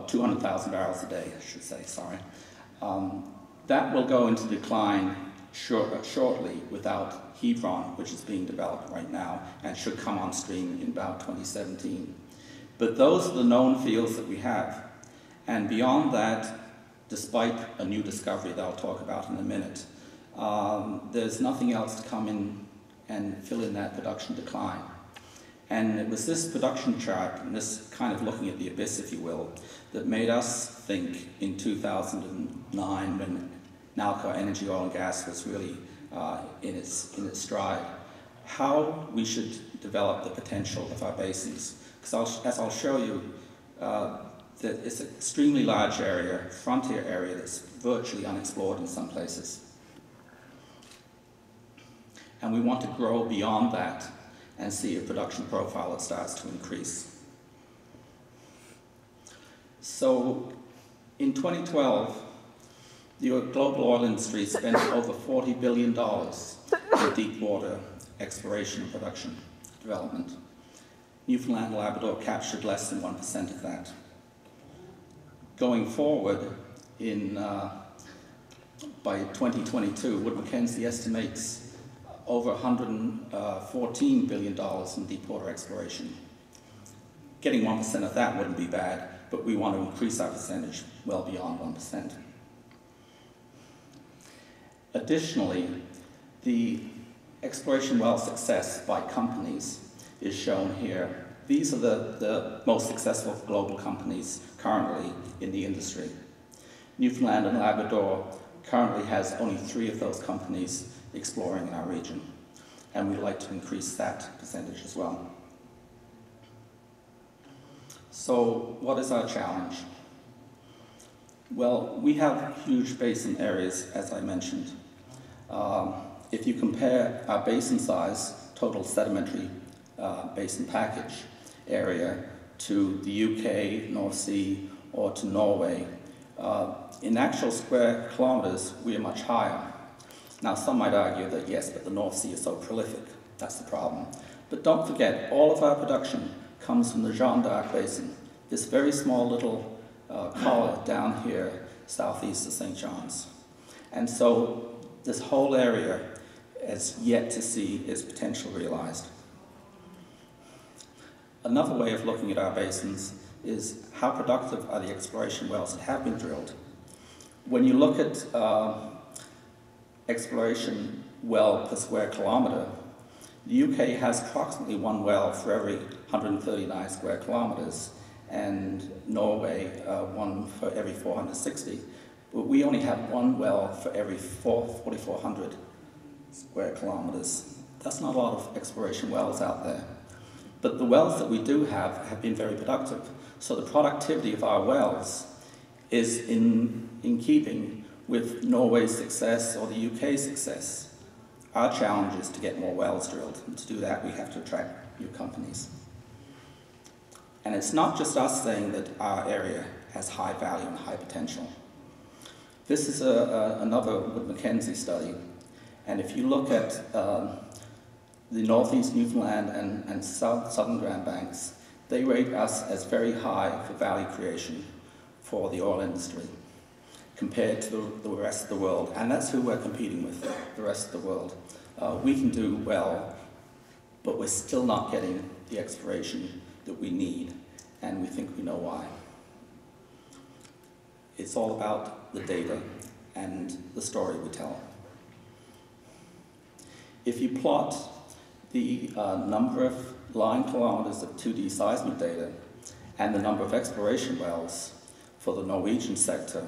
200,000 barrels a day, I should say, sorry. That will go into decline shortly without Hebron, which is being developed right now and should come on stream in about 2017. But those are the known fields that we have. And beyond that, despite a new discovery that I'll talk about in a minute, there's nothing else to come in and fill in that production decline. And it was this production chart, and this kind of looking at the abyss, if you will, that made us think in 2009, when Nalcor Energy Oil and Gas was really in its stride, how we should develop the potential of our basins. Because as I'll show you, that it's an extremely large area, frontier area, that's virtually unexplored in some places. And we want to grow beyond that and see a production profile that starts to increase. So in 2012, the global oil industry spent over $40 billion in deep water exploration and production development. Newfoundland and Labrador captured less than 1% of that. Going forward, by 2022, Wood Mackenzie estimates over $114 billion in deep water exploration. Getting 1% of that wouldn't be bad, but we want to increase our percentage well beyond 1%. Additionally, the exploration well success by companies is shown here. These are the most successful global companies currently in the industry. Newfoundland and Labrador currently has only 3 of those companies exploring in our region, and we'd like to increase that percentage as well. So what is our challenge? Well, we have huge basin areas, as I mentioned. If you compare our basin size, total sedimentary basin package area, to the UK, North Sea, or to Norway, in actual square kilometers, we are much higher. Now, some might argue that yes, but the North Sea is so prolific. That's the problem. But don't forget, all of our production comes from the Jeanne d'Arc Basin, this very small little collar down here, southeast of St. John's. And so this whole area is yet to see its potential realized. Another way of looking at our basins is how productive are the exploration wells that have been drilled. When you look at exploration well per square kilometre, the UK has approximately 1 well for every 139 square kilometres, and Norway 1 for every 460. But we only have 1 well for every 4,400 square kilometres. That's not a lot of exploration wells out there. But the wells that we do have been very productive. So the productivity of our wells is in keeping with Norway's success or the UK's success. Our challenge is to get more wells drilled. And to do that, we have to attract new companies. And it's not just us saying that our area has high value and high potential. This is another Wood Mackenzie study. And if you look at the northeast Newfoundland and southern Grand Banks, they rate us as very high for value creation for the oil industry compared to the rest of the world. And that's who we're competing with, the rest of the world. We can do well, but we're still not getting the exploration that we need, and we think we know why. It's all about the data and the story we tell. If you plot the number of line kilometers of 2D seismic data and the number of exploration wells for the Norwegian sector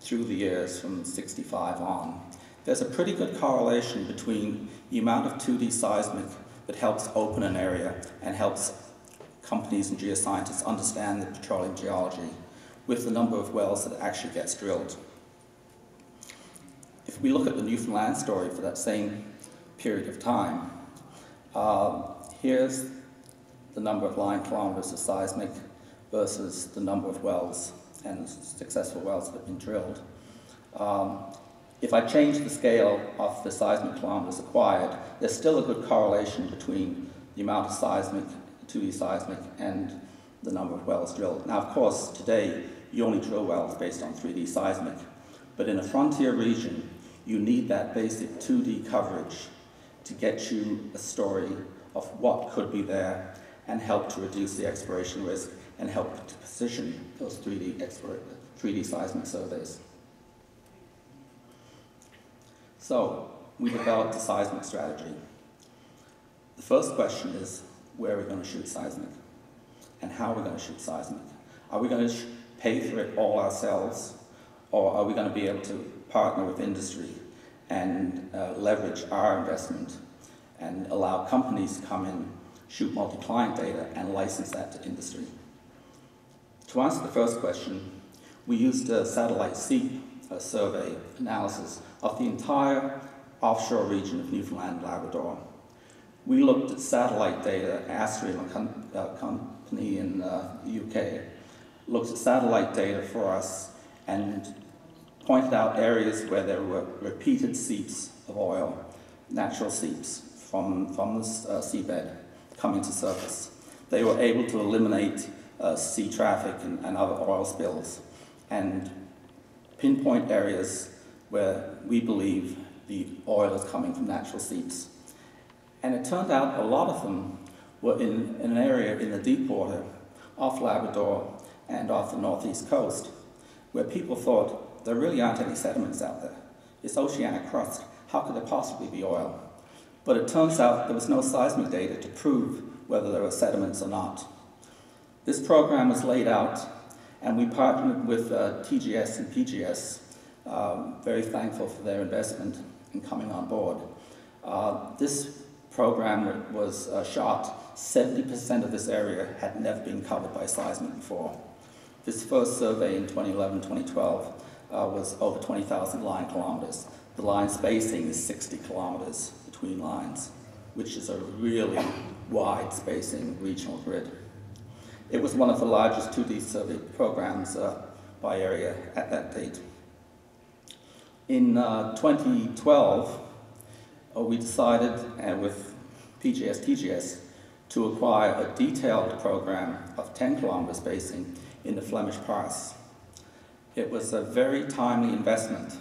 through the years from 65 on, there's a pretty good correlation between the amount of 2D seismic that helps open an area and helps companies and geoscientists understand the petroleum geology with the number of wells that actually gets drilled. If we look at the Newfoundland story for that same period of time, here's the number of line kilometers of seismic versus the number of wells and successful wells that have been drilled. If I change the scale of the seismic kilometers acquired, there's still a good correlation between the amount of seismic, 2D seismic, and the number of wells drilled. Now, of course, today, you only drill wells based on 3D seismic, but in a frontier region, you need that basic 2D coverage to get you a story of what could be there and help to reduce the exploration risk and help to position those 3D seismic surveys. So, we developed a seismic strategy. The first question is, where are we going to shoot seismic? And how are we going to shoot seismic? Are we going to pay for it all ourselves? Or are we going to be able to partner with industry and leverage our investment and allow companies to come in, shoot multi-client data, and license that to industry? To answer the first question, we used a satellite SEEP survey analysis of the entire offshore region of Newfoundland and Labrador. We looked at satellite data. Astrium, a company in the UK, looked at satellite data for us and pointed out areas where there were repeated seeps of oil, natural seeps from the seabed coming to surface. They were able to eliminate sea traffic and other oil spills and pinpoint areas where we believe the oil is coming from natural seeps. And it turned out a lot of them were in an area in the deep water off Labrador and off the northeast coast, where people thought there really aren't any sediments out there. It's oceanic crust. How could there possibly be oil? But it turns out there was no seismic data to prove whether there were sediments or not. This program was laid out, and we partnered with TGS and PGS, very thankful for their investment in coming on board. This program was shot. 70% of this area had never been covered by seismic before. This first survey in 2011-2012 was over 20,000 line kilometers. The line spacing is 60 kilometers between lines, which is a really wide spacing regional grid. It was one of the largest 2D survey programs by area at that date. In 2012, we decided with PGS TGS to acquire a detailed program of 10 kilometer spacing in the Flemish Pass. It was a very timely investment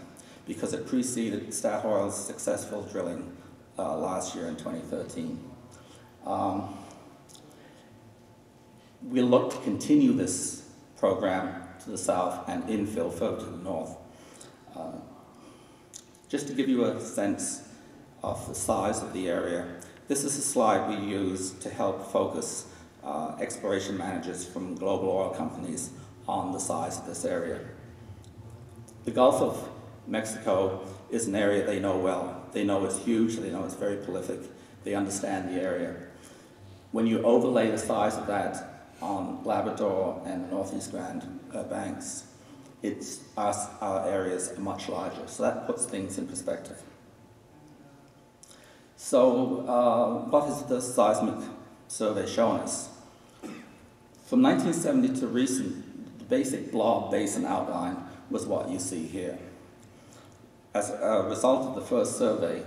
because it preceded Statoil's successful drilling last year in 2013. We look to continue this program to the south and infill further to the north. Just to give you a sense of the size of the area, this is a slide we use to help focus exploration managers from global oil companies on the size of this area. The Gulf of Mexico is an area they know well. They know it's huge, they know it's very prolific, they understand the area. When you overlay the size of that on Labrador and the Northeast Grand Banks, our areas are much larger, so that puts things in perspective. So what has the seismic survey shown us? From 1970 to recent, the basic blob basin outline was what you see here. As a result of the first survey,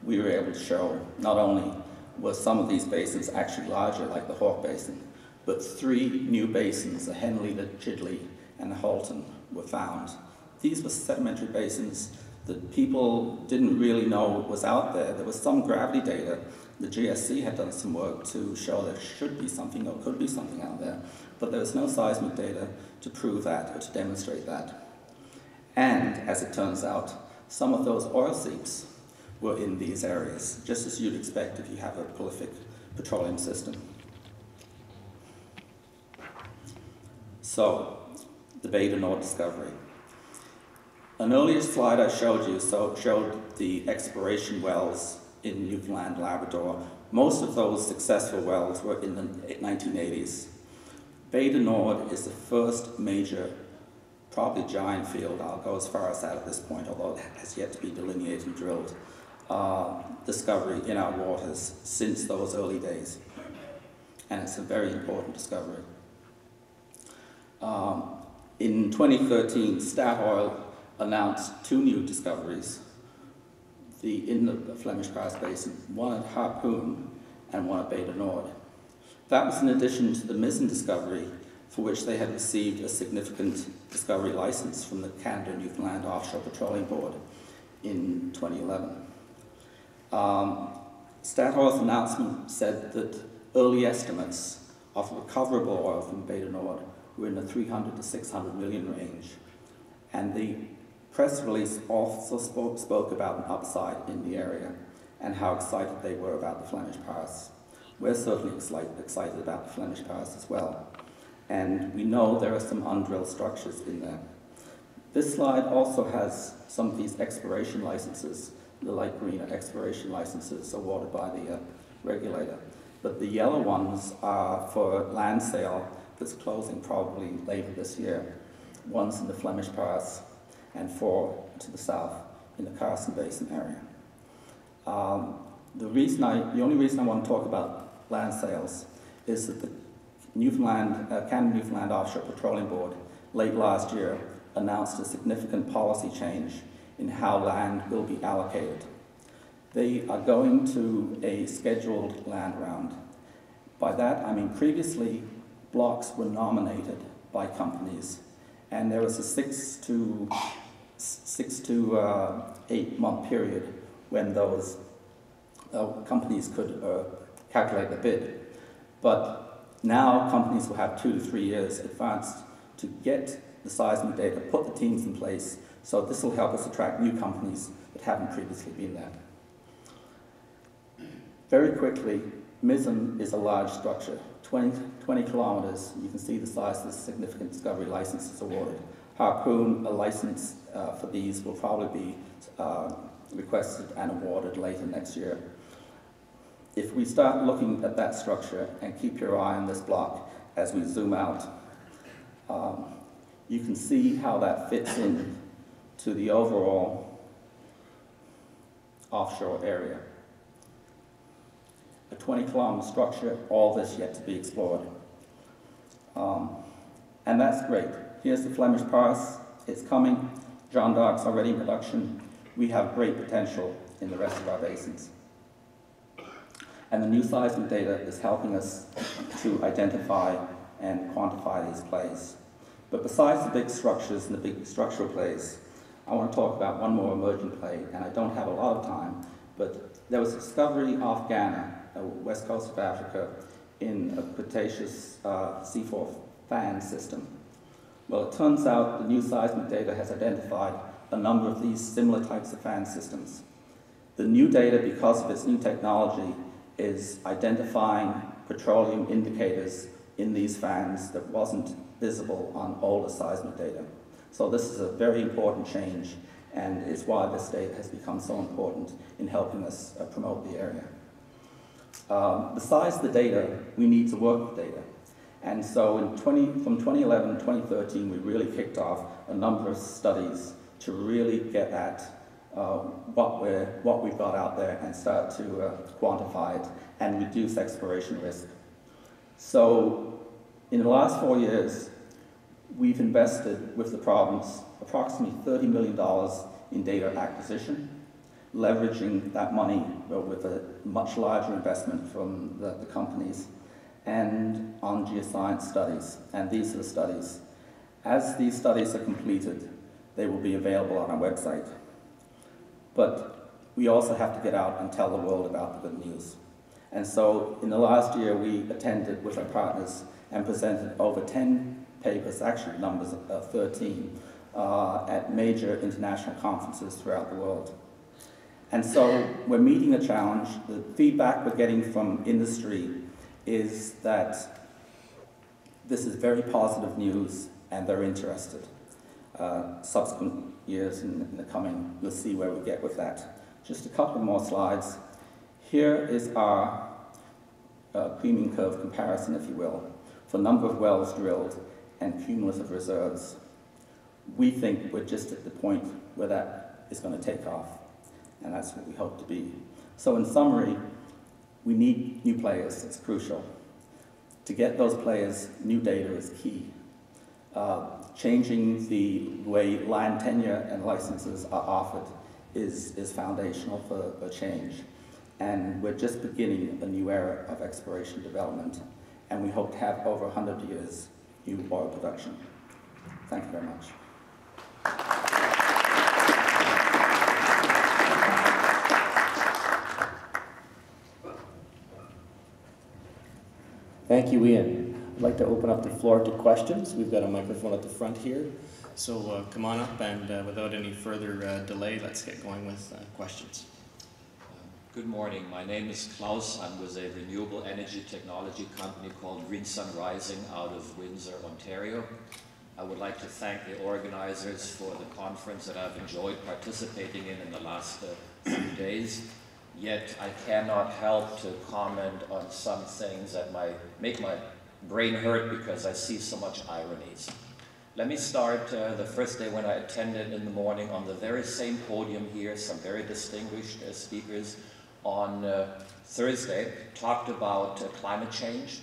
we were able to show not only were some of these basins actually larger, like the Hawke Basin, but 3 new basins, the Henley, the Chidley, and the Halton, were found. These were sedimentary basins that people didn't really know was out there. There was some gravity data. The GSC had done some work to show there should be something or could be something out there, but there was no seismic data to prove that or to demonstrate that. And, as it turns out, some of those oil seeps were in these areas, just as you'd expect if you have a prolific petroleum system. So, the Bay du Nord discovery. An earlier slide I showed you showed the exploration wells in Newfoundland, Labrador. Most of those successful wells were in the 1980s. Bay du Nord is the first major, probably giant field, I'll go as far as that at this point, although it has yet to be delineated and drilled, discovery in our waters since those early days. And it's a very important discovery. In 2013, Statoil announced 2 new discoveries in the Flemish Pass Basin, one at Harpoon and one at Bay du Nord. That was in addition to the Manson discovery, for which they had received a significant discovery license from the Canada Newfoundland Offshore Petroleum Board in 2011. Statoil's announcement said that early estimates of recoverable oil from Bay du Nord were in the 300 to 600 million range. And the press release also spoke about an upside in the area and how excited they were about the Flemish Pass. We're certainly excited about the Flemish Pass as well. And we know there are some undrilled structures in there. This slide also has some of these exploration licenses, the light green are exploration licenses awarded by the regulator. But the yellow ones are for land sale that's closing probably later this year. One's in the Flemish Pass and 4 to the south in the Carson Basin area. The only reason I want to talk about land sales is that the Canada Newfoundland Offshore Petroleum Board late last year announced a significant policy change in how land will be allocated. They are going to a scheduled land round. By that, I mean previously blocks were nominated by companies, and there was a 6 to 8 month period when those companies could calculate the bid. But now companies will have 2 to 3 years advanced to get the seismic data, put the teams in place, so this will help us attract new companies that haven't previously been there. Very quickly, Manson is a large structure, 20 kilometers. You can see the size of the significant discovery licenses awarded. Harpoon, a license for these will probably be requested and awarded later next year. If we start looking at that structure, and keep your eye on this block as we zoom out, you can see how that fits in to the overall offshore area. A 20-kilometer structure, all this yet to be explored. And that's great. Here's the Flemish Pass. It's coming. Jeanne d'Arc's already in production. We have great potential in the rest of our basins. And the new seismic data is helping us to identify and quantify these plays. But besides the big structures and the big structural plays, I want to talk about one more emerging play, and I don't have a lot of time, but there was a discovery off Ghana, west coast of Africa, in a Cretaceous C4 fan system. Well, it turns out the new seismic data has identified a number of these similar types of fan systems. The new data, because of its new technology, is identifying petroleum indicators in these fans that wasn't visible on older seismic data. So this is a very important change, and is why this data has become so important in helping us promote the area. Besides the data, we need to work with data. And so from 2011 to 2013, we really kicked off a number of studies to really get at what we've got out there and start to quantify it and reduce exploration risk. So in the last 4 years, we've invested with the province approximately $30 million in data acquisition, leveraging that money with a much larger investment from the companies, and on geoscience studies. And these are the studies. As these studies are completed, they will be available on our website. But we also have to get out and tell the world about the good news. And so in the last year, we attended with our partners and presented over 10 papers, actually numbers of 13, at major international conferences throughout the world. And so we're meeting the challenge. The feedback we're getting from industry is that this is very positive news and they're interested. Subsequent years in the coming, you'll see where we get with that. Just a couple more slides. Here is our creaming curve comparison, if you will, for number of wells drilled and cumulative reserves. We think we're just at the point where that is going to take off, and that's what we hope to be. So in summary, we need new players. It's crucial. To get those players, new data is key. Changing the way land tenure and licenses are offered is foundational for a change. And we're just beginning a new era of exploration development, and we hope to have over 100 years new oil production. Thank you very much. Thank you, Ian. I'd like to open up the floor to questions. We've got a microphone at the front here. So come on up, and without any further delay, let's get going with questions. Good morning. My name is Klaus. I'm with a renewable energy technology company called Green Sun Rising out of Windsor, Ontario. I would like to thank the organizers for the conference that I've enjoyed participating in the last few days. Yet I cannot help to comment on some things that make my brain hurt because I see so much ironies. Let me start the first day when I attended in the morning on the very same podium here, some very distinguished speakers on Thursday talked about climate change,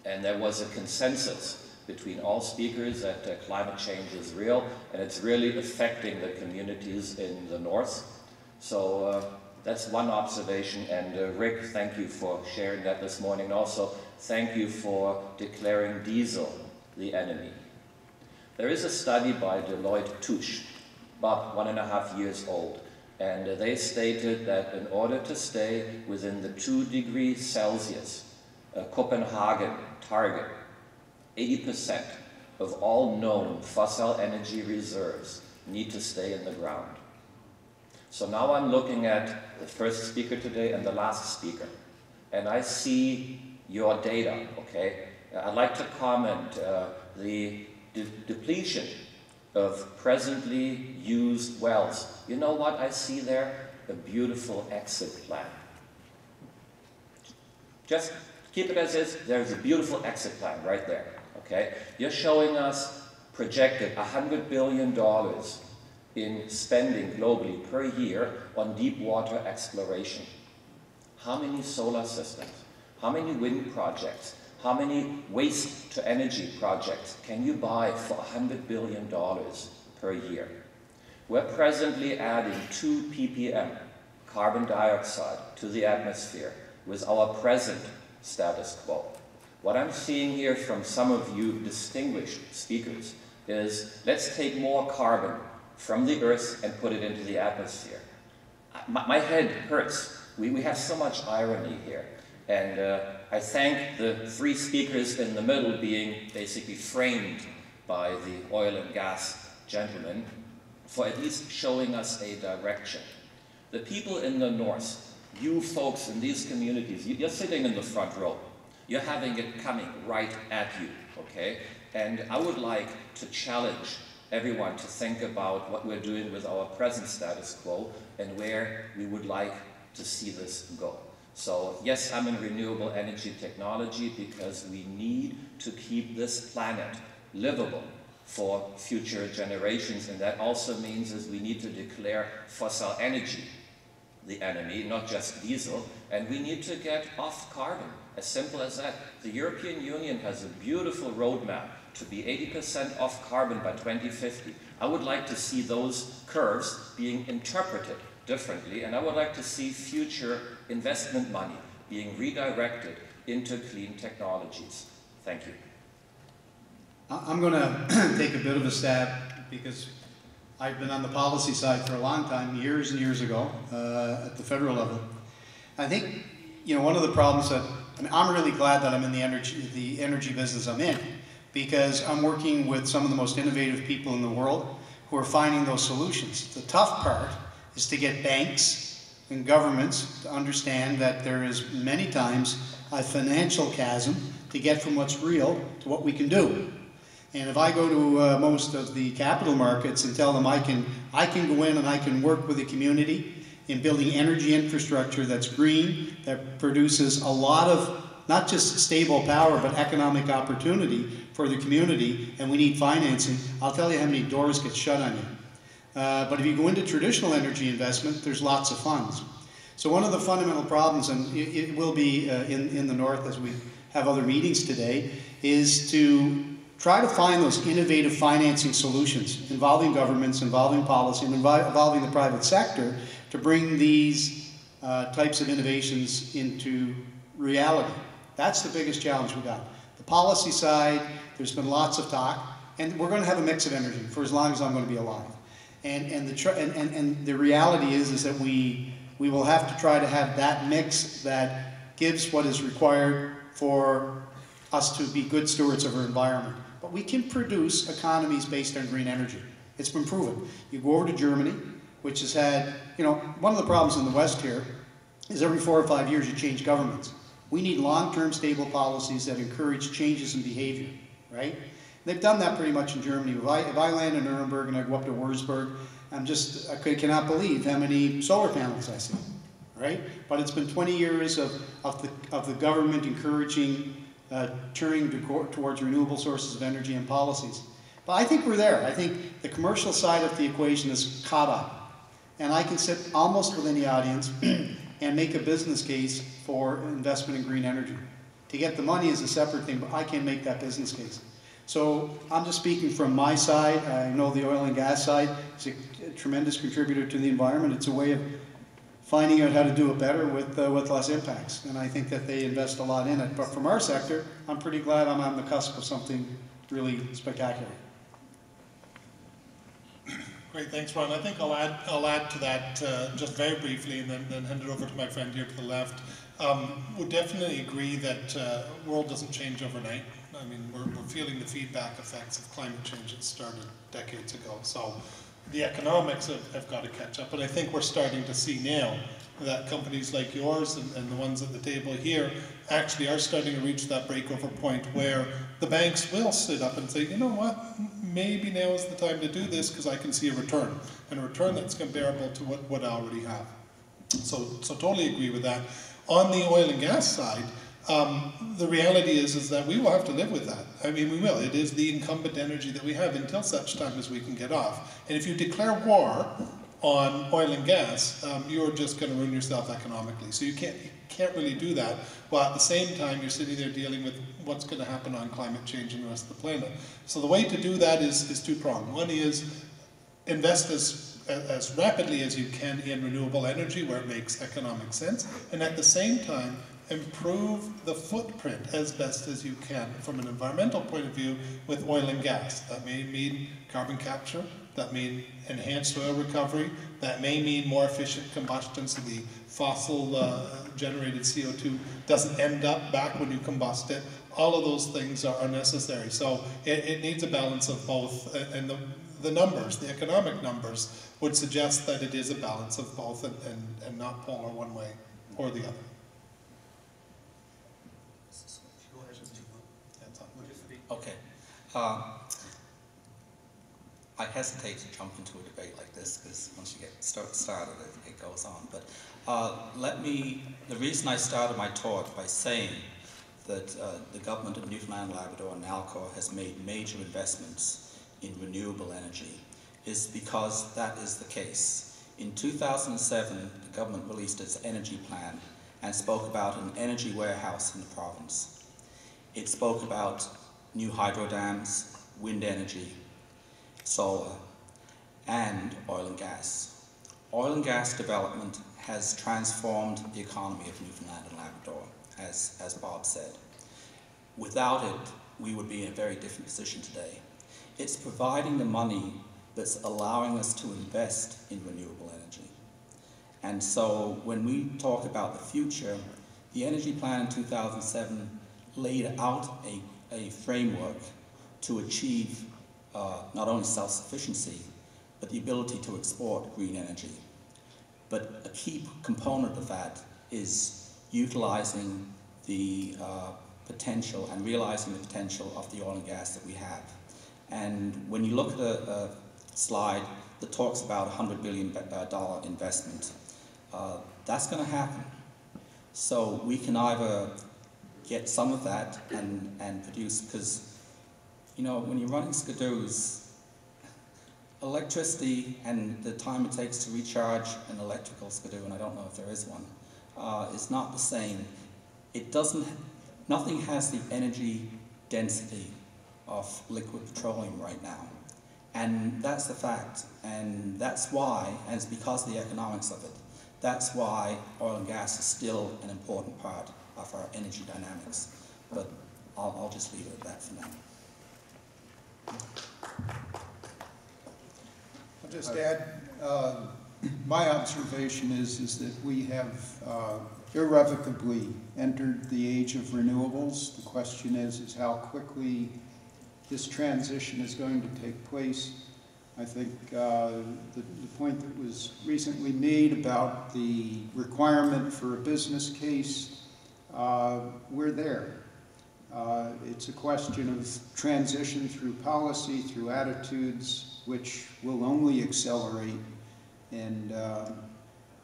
and there was a consensus between all speakers that climate change is real and it's really affecting the communities in the north. So that's one observation, and Rick, thank you for sharing that this morning. And also, thank you for declaring diesel the enemy. There is a study by Deloitte Touche, about 1.5 years old, and they stated that in order to stay within the 2 degrees Celsius Copenhagen target, 80% of all known fossil energy reserves need to stay in the ground. So now I'm looking at the first speaker today and the last speaker, and I see your data, okay? I'd like to comment the depletion of presently used wells. You know what I see there? A beautiful exit plan. Just keep it as is. There's a beautiful exit plan right there, okay? You're showing us projected $100 billion in spending globally per year on deep water exploration. How many solar systems? How many wind projects? How many waste-to-energy projects can you buy for $100 billion per year? We're presently adding 2 ppm carbon dioxide to the atmosphere with our present status quo. What I'm seeing here from some of you distinguished speakers is, let's take more carbon from the earth and put it into the atmosphere. My head hurts. We have so much irony here. And I thank the 3 speakers in the middle being basically framed by the oil and gas gentlemen for at least showing us a direction. The people in the north, you folks in these communities, you're sitting in the front row. You're having it coming right at you, okay? And I would like to challenge everyone to think about what we're doing with our present status quo and where we would like to see this go. So yes, I'm in renewable energy technology because we need to keep this planet livable for future generations, and that also means is we need to declare fossil energy the enemy, not just diesel, and we need to get off carbon, as simple as that. The European Union has a beautiful roadmap to be 80% off carbon by 2050. I would like to see those curves being interpreted differently, and I would like to see future investment money being redirected into clean technologies. Thank you. I'm going to take a bit of a stab because I've been on the policy side for a long time, years and years ago, at the federal level. I think, one of the problems that, I'm really glad that I'm in the energy business I'm in, because I'm working with some of the most innovative people in the world who are finding those solutions. The tough part is to get banks and governments to understand that there is many times a financial chasm to get from what's real to what we can do. And if I go to most of the capital markets and tell them I can go in and I can work with the community in building energy infrastructure that's green, that produces a lot of not just stable power but economic opportunity for the community, and we need financing, I'll tell you how many doors get shut on you. But if you go into traditional energy investment, there's lots of funds. So one of the fundamental problems, and it will be in the North as we have other meetings today, is to try to find those innovative financing solutions involving governments, involving policy, and involving the private sector to bring these types of innovations into reality. That's the biggest challenge we got. The policy side, there's been lots of talk, and we're going to have a mix of energy for as long as I'm going to be alive. And the reality is that we will have to try to have that mix that gives what is required for us to be good stewards of our environment. But we can produce economies based on green energy. It's been proven. You go over to Germany, which has had, one of the problems in the West here is every 4 or 5 years you change governments. We need long-term stable policies that encourage changes in behavior, right? They've done that pretty much in Germany. If I land in Nuremberg and I go up to Würzburg, I cannot believe how many solar panels I see, right? But it's been 20 years of the government encouraging turning towards renewable sources of energy and policies. But I think we're there. I think the commercial side of the equation is caught up. And I can sit almost with any audience and make a business case for investment in green energy. To get the money is a separate thing, but I can make that business case. So I'm just speaking from my side. I know the oil and gas side is a tremendous contributor to the environment. It's a way of finding out how to do it better with less impacts. And I think that they invest a lot in it. But from our sector, I'm pretty glad I'm on the cusp of something really spectacular. Great, thanks, Ron. I think I'll add to that just very briefly, and then hand it over to my friend here to the left. Would definitely agree that the world doesn't change overnight. I mean, we're feeling the feedback effects of climate change that started decades ago. So the economics have got to catch up. But I think we're starting to see now that companies like yours and the ones at the table here actually are starting to reach that breakover point where the banks will sit up and say, you know what, maybe now is the time to do this because I can see a return, and a return that's comparable to what I already have. So totally agree with that. On the oil and gas side, the reality is that we will have to live with that. I mean, we will. It is the incumbent energy that we have until such time as we can get off. And if you declare war on oil and gas, you're just going to ruin yourself economically. So you can't really do that, while at the same time you're sitting there dealing with what's going to happen on climate change and the rest of the planet. So the way to do that is two-pronged. One is invest as rapidly as you can in renewable energy where it makes economic sense, and at the same time improve the footprint as best as you can from an environmental point of view with oil and gas. That may mean carbon capture, that may mean enhanced oil recovery, that may mean more efficient combustion so the fossil generated CO2 doesn't end up back when you combust it. All of those things are necessary. So it needs a balance of both, and the numbers, the economic numbers, would suggest that it is a balance of both and not polar one way or the other. Okay. I hesitate to jump into a debate like this because once you get started, it goes on. But the reason I started my talk by saying that the government of Newfoundland and Labrador and Nalcor has made major investments in renewable energy is because that is the case. In 2007, the government released its energy plan and spoke about an energy warehouse in the province. It spoke about new hydro dams, wind energy, solar, and oil and gas. Oil and gas development has transformed the economy of Newfoundland and Labrador, as Bob said. Without it, we would be in a very different position today. It's providing the money that's allowing us to invest in renewable energy. And so when we talk about the future, the energy plan in 2007 laid out a framework to achieve not only self-sufficiency, but the ability to export green energy. But a key component of that is utilizing the potential and realizing the potential of the oil and gas that we have. And when you look at a slide that talks about $100 billion investment, that's going to happen. So we can either get some of that and produce, because, you know, when you're running skidoos, electricity and the time it takes to recharge an electrical skidoo, and I don't know if there is one, is not the same. It doesn't, nothing has the energy density of liquid petroleum right now. And that's the fact, and that's why, and it's because of the economics of it, that's why oil and gas is still an important part of our energy dynamics. But I'll just leave it at that for now. I'll just add, my observation is that we have irrevocably entered the age of renewables. The question is how quickly this transition is going to take place. I think the point that was recently made about the requirement for a business case, we're there. It's a question of transition through policy, through attitudes, which will only accelerate. And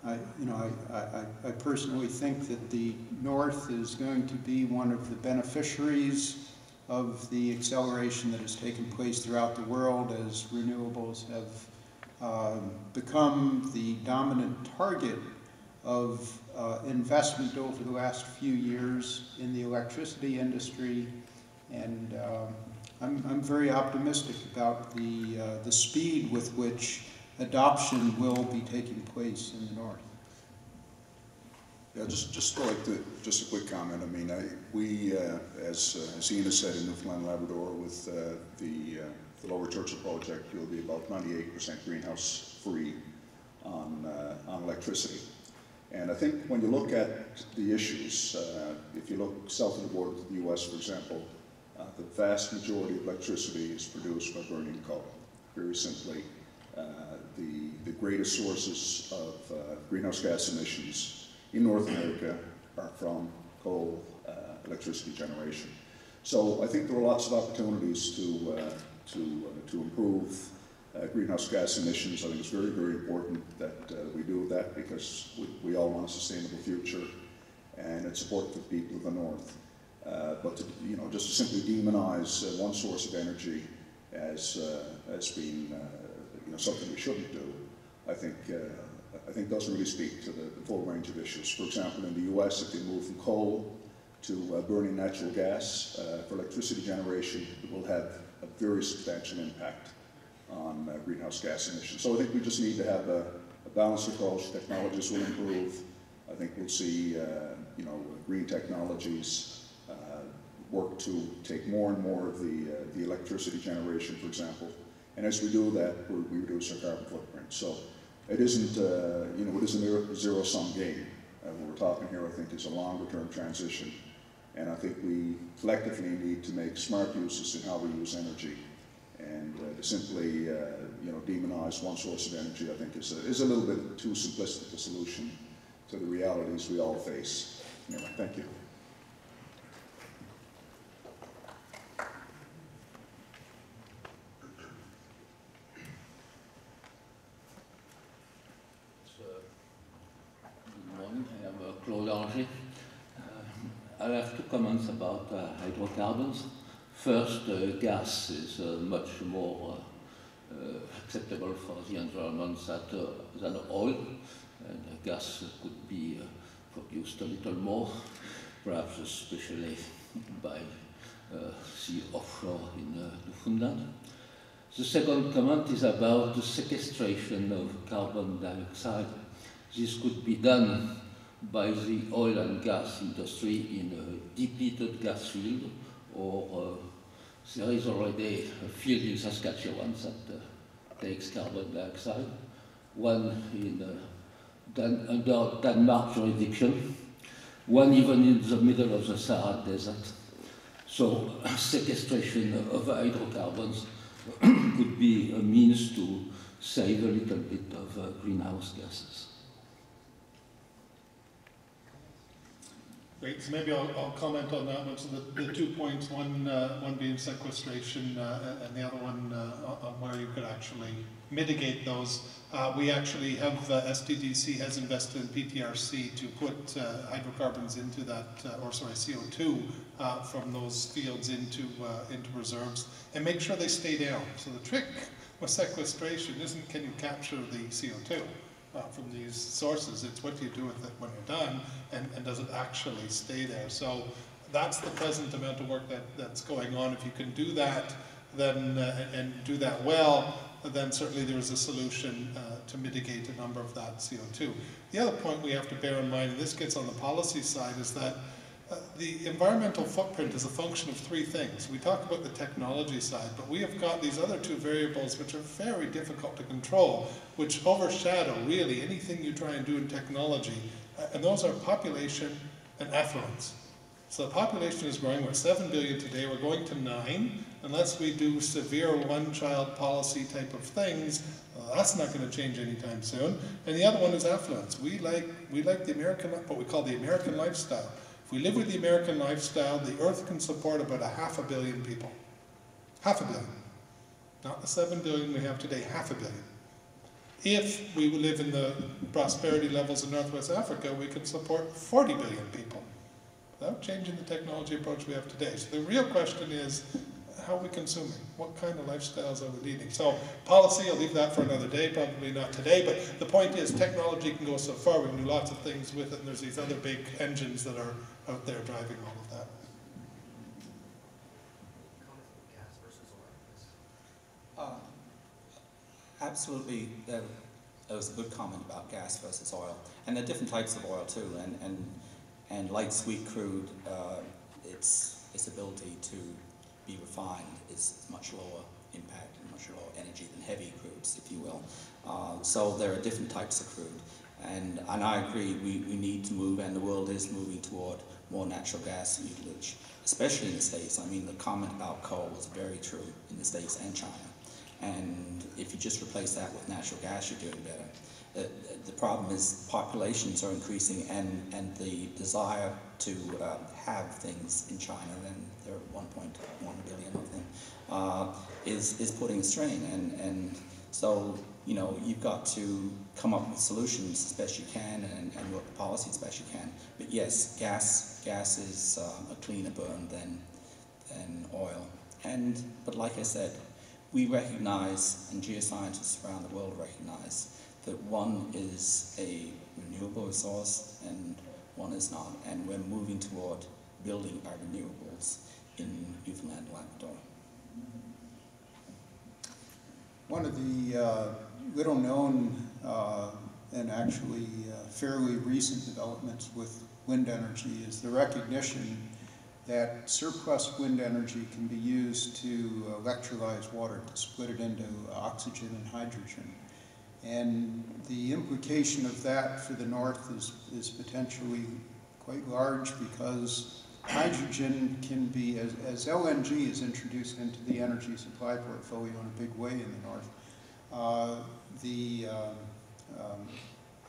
I personally think that the North is going to be one of the beneficiaries of the acceleration that has taken place throughout the world as renewables have become the dominant target of investment over the last few years in the electricity industry. And I'm very optimistic about the speed with which adoption will be taking place in the North. Yeah, just a quick comment. I mean, we, as Ian has said, in Newfoundland and Labrador, with the Lower Churchill project, you'll be about 98% greenhouse free on electricity. And I think when you look at the issues, if you look south of the border to the U.S., for example, the vast majority of electricity is produced by burning coal. Very simply, the greatest sources of greenhouse gas emissions in North America are from coal electricity generation. So I think there are lots of opportunities to improve greenhouse gas emissions. I think it's very, very important that we do that because we all want a sustainable future, and it's important for the people of the North. But to, just to simply demonize one source of energy as being something we shouldn't do, I think doesn't really speak to the full range of issues. For example, in the U.S., if they move from coal to burning natural gas for electricity generation, it will have a very substantial impact on greenhouse gas emissions. So I think we just need to have a balanced approach. Technologies will improve. I think we'll see, green technologies work to take more and more of the electricity generation, for example. And as we do that, we reduce our carbon footprint. So it isn't, it isn't a zero-sum game. What we're talking here, I think, is a longer-term transition. And I think we collectively need to make smart uses in how we use energy. And to simply, demonize one source of energy, I think, is a little bit too simplistic a solution to the realities we all face. Anyway, thank you. I have two comments about hydrocarbons. First, gas is much more acceptable for the environment than oil, and gas could be produced a little more, perhaps especially by the offshore in Newfoundland. The second comment is about the sequestration of carbon dioxide. This could be done by the oil and gas industry in a depleted gas field, or there is already a field in Saskatchewan that takes carbon dioxide, one under Denmark jurisdiction, one even in the middle of the Sahara Desert. So sequestration of hydrocarbons could be a means to save a little bit of greenhouse gases. Great, so maybe I'll comment on that one. So the 2 points, one being sequestration and the other one on where you could actually mitigate those. We actually have, SDDC has invested in PTRC to put hydrocarbons into that, CO2 from those fields into reserves and make sure they stay down. So the trick with sequestration isn't can you capture the CO2 from these sources, it's what do you do with it when you're done, and does it actually stay there? So that's the present amount of work that's going on. If you can do that, then and do that well, then certainly there is a solution to mitigate a number of that CO2. The other point we have to bear in mind, and this gets on the policy side, is that the environmental footprint is a function of three things. We talk about the technology side, but we have got these other two variables which are very difficult to control, which overshadow really anything you try and do in technology, and those are population and affluence. So the population is growing, we're at 7 billion today, we're going to 9, unless we do severe one-child policy type of things, that's not going to change anytime soon. And the other one is affluence. We like the American, what we call the American lifestyle. If we live with the American lifestyle, the Earth can support about 500 million people. 500 million. Not the 7 billion we have today, 500 million. If we live in the prosperity levels in Northwest Africa, we can support 40 billion people without changing the technology approach we have today. So the real question is, how are we consuming? What kind of lifestyles are we leading? So policy, I'll leave that for another day, probably not today, but the point is technology can go so far, we can do lots of things with it, and there's these other big engines that are out there driving all of that. Absolutely, that was a good comment about gas versus oil. And there are different types of oil too, and light sweet crude, its ability to be refined is much lower impact and much lower energy than heavy crudes, if you will. So there are different types of crude. And I agree, we need to move, and the world is moving toward more natural gas utilage, especially in the States. I mean, the comment about coal is very true in the States and China. And if you just replace that with natural gas, you're doing better. The problem is populations are increasing, and the desire to have things in China, and there are 1.1 billion of them, is putting a strain. And so, you know, you've got to come up with solutions as best you can, and work the policy as best you can. But yes, gas is a cleaner burn than oil. But like I said, we recognize, and geoscientists around the world recognize, that one is a renewable resource and one is not, and we're moving toward building our renewables in Newfoundland and Labrador. One of the little known and actually fairly recent developments with wind energy is the recognition that surplus wind energy can be used to electrolyze water, to split it into oxygen and hydrogen. And the implication of that for the North is potentially quite large, because hydrogen can be, as LNG is introduced into the energy supply portfolio in a big way in the North,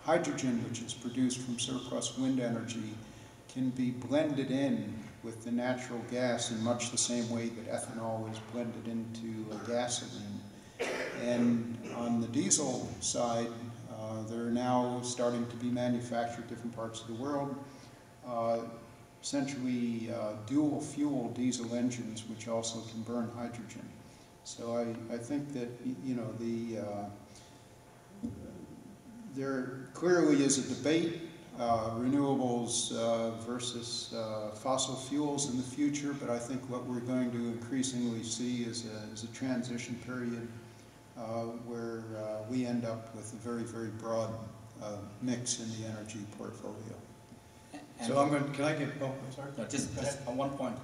hydrogen, which is produced from surplus wind energy, can be blended in with the natural gas in much the same way that ethanol is blended into gasoline. And on the diesel side, they're now starting to be manufactured in different parts of the world, essentially dual fuel diesel engines which also can burn hydrogen. So I think that, you know, there clearly is a debate, renewables versus fossil fuels in the future, but I think what we're going to increasingly see is a transition period where we end up with a very, very broad mix in the energy portfolio. And so can I get, oh, I'm sorry. No, just on one point,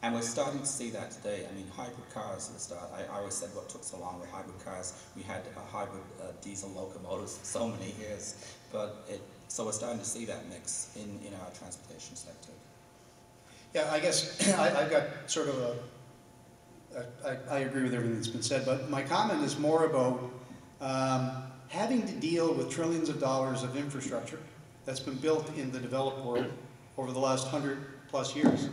and we're starting to see that today. I mean, hybrid cars at the start, I always said what took so long with hybrid cars, we had hybrid diesel locomotives for so many years, but so we're starting to see that mix in our transportation sector. Yeah, I guess I've got sort of I agree with everything that's been said, but my comment is more about having to deal with trillions of dollars of infrastructure that's been built in the developed world, over the last 100+ years.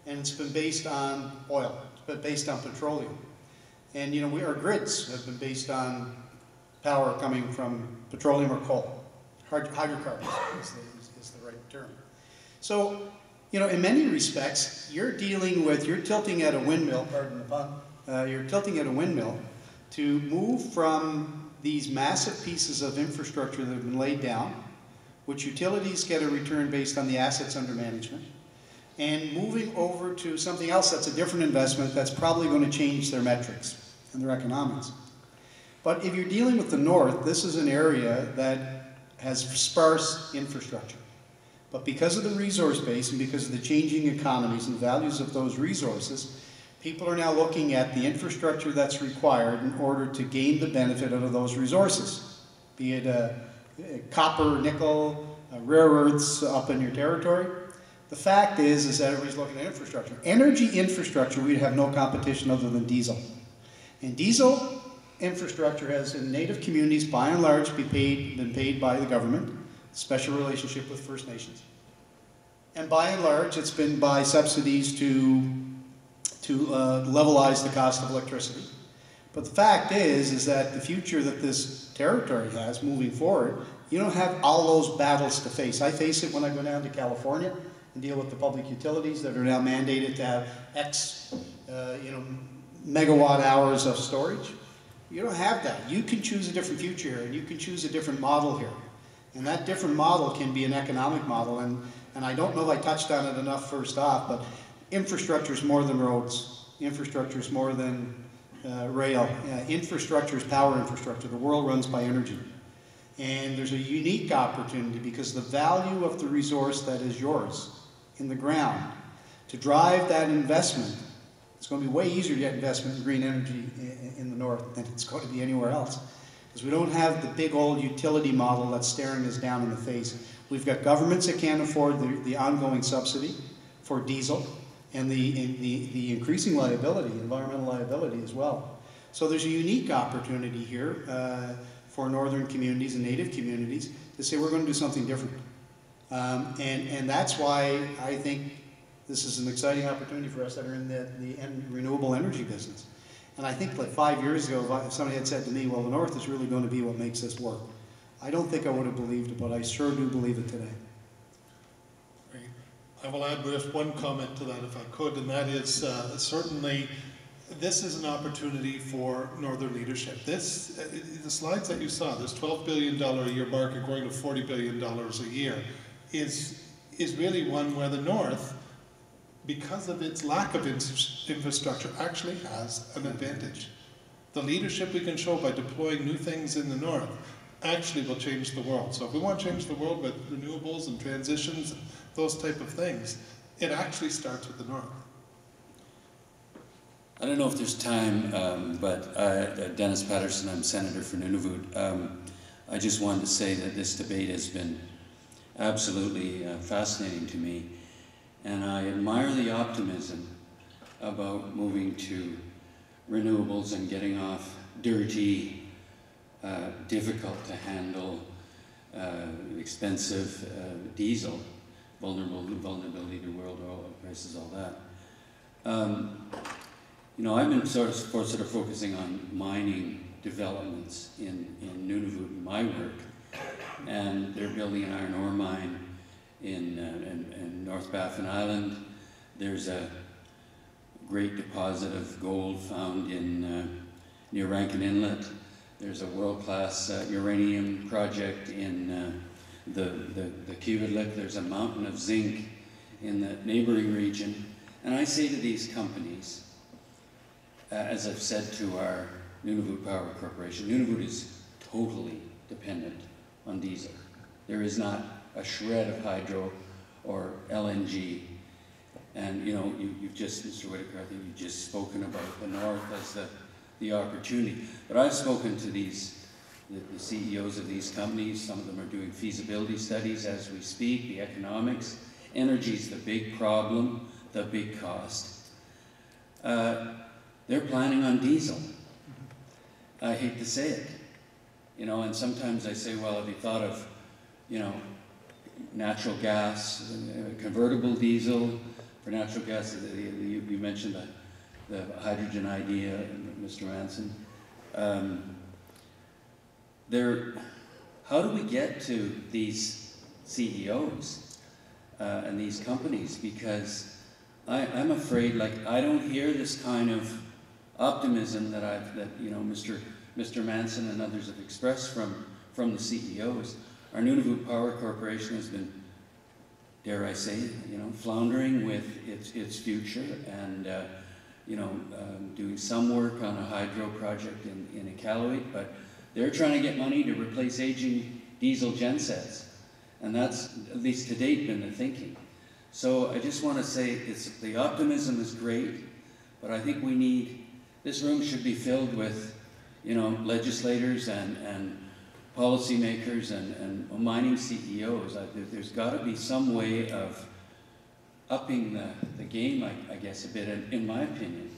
And it's been based on oil, it's been based on petroleum. And you know, our grids have been based on power coming from petroleum or coal. Hydrocarbons is the right term. So, you know, in many respects, you're tilting at a windmill, pardon the pun, you're tilting at a windmill to move from these massive pieces of infrastructure that have been laid down, which utilities get a return based on the assets under management, and moving over to something else that's a different investment that's probably going to change their metrics and their economics. But if you're dealing with the North, this is an area that has sparse infrastructure. But because of the resource base and because of the changing economies and the values of those resources, people are now looking at the infrastructure that's required in order to gain the benefit out of those resources, be it copper, nickel, rare earths up in your territory. The fact is that everybody's looking at infrastructure. Energy infrastructure, we'd have no competition other than diesel. And diesel infrastructure has in native communities, by and large, been paid by the government, special relationship with First Nations. And by and large, it's been by subsidies to levelize the cost of electricity. But the fact is that the future that this territory has moving forward, you don't have all those battles to face. I face it when I go down to California and deal with the public utilities that are now mandated to have X, megawatt hours of storage. You don't have that. You can choose a different future here, and you can choose a different model here. And that different model can be an economic model, and I don't know if I touched on it enough first off, but infrastructure is more than roads. Infrastructure is more than rail. Infrastructure is power infrastructure. The world runs by energy. And there's a unique opportunity because the value of the resource that is yours in the ground, to drive that investment, it's going to be way easier to get investment in green energy in the North than it's going to be anywhere else. Because we don't have the big old utility model that's staring us down in the face. We've got governments that can't afford the ongoing subsidy for diesel and the increasing liability, environmental liability as well. So there's a unique opportunity here for northern communities and native communities to say we're going to do something different. And that's why I think this is an exciting opportunity for us that are in the renewable energy business. And I think like 5 years ago, if somebody had said to me, well, the North is really going to be what makes this work, I don't think I would have believed it, but I sure do believe it today. Great. I will add just one comment to that if I could, and that is certainly this is an opportunity for Northern leadership. The slides that you saw, this $12 billion a year market growing to $40 billion a year, is really one where the North, because of its lack of infrastructure, actually has an advantage. The leadership we can show by deploying new things in the North actually will change the world. So if we want to change the world with renewables and transitions and those type of things, it actually starts with the North. I don't know if there's time, but Dennis Patterson, I'm Senator for Nunavut. I just wanted to say that this debate has been absolutely fascinating to me, and I admire the optimism about moving to renewables and getting off dirty, difficult to handle, expensive diesel, vulnerability to world oil prices, all that. You know, I've been sort of focusing on mining developments in Nunavut in my work, and they're building an iron ore mine in North Baffin Island. There's a great deposit of gold found in near Rankin Inlet. There's a world-class uranium project in the Kiewitlik. There's a mountain of zinc in the neighboring region. And I say to these companies, as I've said to our Nunavut Power Corporation, Nunavut is totally dependent on diesel. There is not a shred of hydro or LNG. And you know, you've just, Mr. Whittaker, I think you've just spoken about the North as the opportunity. But I've spoken to the CEOs of these companies. Some of them are doing feasibility studies as we speak, the economics. Energy's the big problem, the big cost. They're planning on diesel. I hate to say it, you know, and sometimes I say, well, have you thought of, you know, natural gas, convertible diesel for natural gas. You mentioned the hydrogen idea, Mr. Manson. How do we get to these CEOs and these companies? Because I'm afraid, like, I don't hear this kind of optimism that Mr. Manson and others have expressed from the CEOs. Our Nunavut Power Corporation has been, dare I say, floundering with its future, and doing some work on a hydro project in Iqaluit, but they're trying to get money to replace aging diesel gensets, and that's, at least to date, been the thinking. So I just want to say, the optimism is great, but I think this room should be filled with, legislators and policymakers and mining CEOs. There's got to be some way of upping the game, I guess, a bit, in my opinion.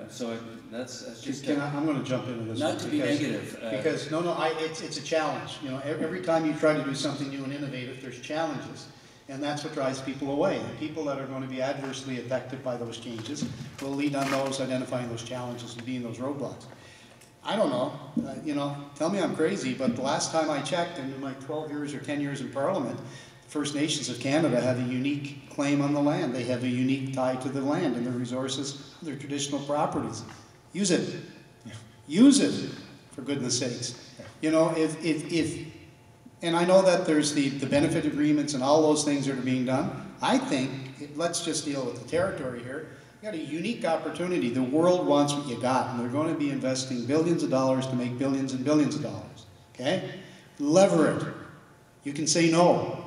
So that's just. I'm going to jump into this. Not to be negative. Because it's a challenge. Every time you try to do something new and innovative, there's challenges. And that's what drives people away. And people that are going to be adversely affected by those changes will lead on those identifying those challenges and being those roadblocks. I don't know, tell me I'm crazy, but the last time I checked, in my 12 years or 10 years in Parliament, First Nations of Canada have a unique claim on the land. They have a unique tie to the land and the resources, their traditional properties. Use it. Yeah. Use it, for goodness sakes. And I know that there's the benefit agreements and all those things that are being done. I think, let's just deal with the territory here. You got a unique opportunity. The world wants what you got, and they're going to be investing billions of dollars to make billions and billions of dollars. Okay? Lever it. You can say no.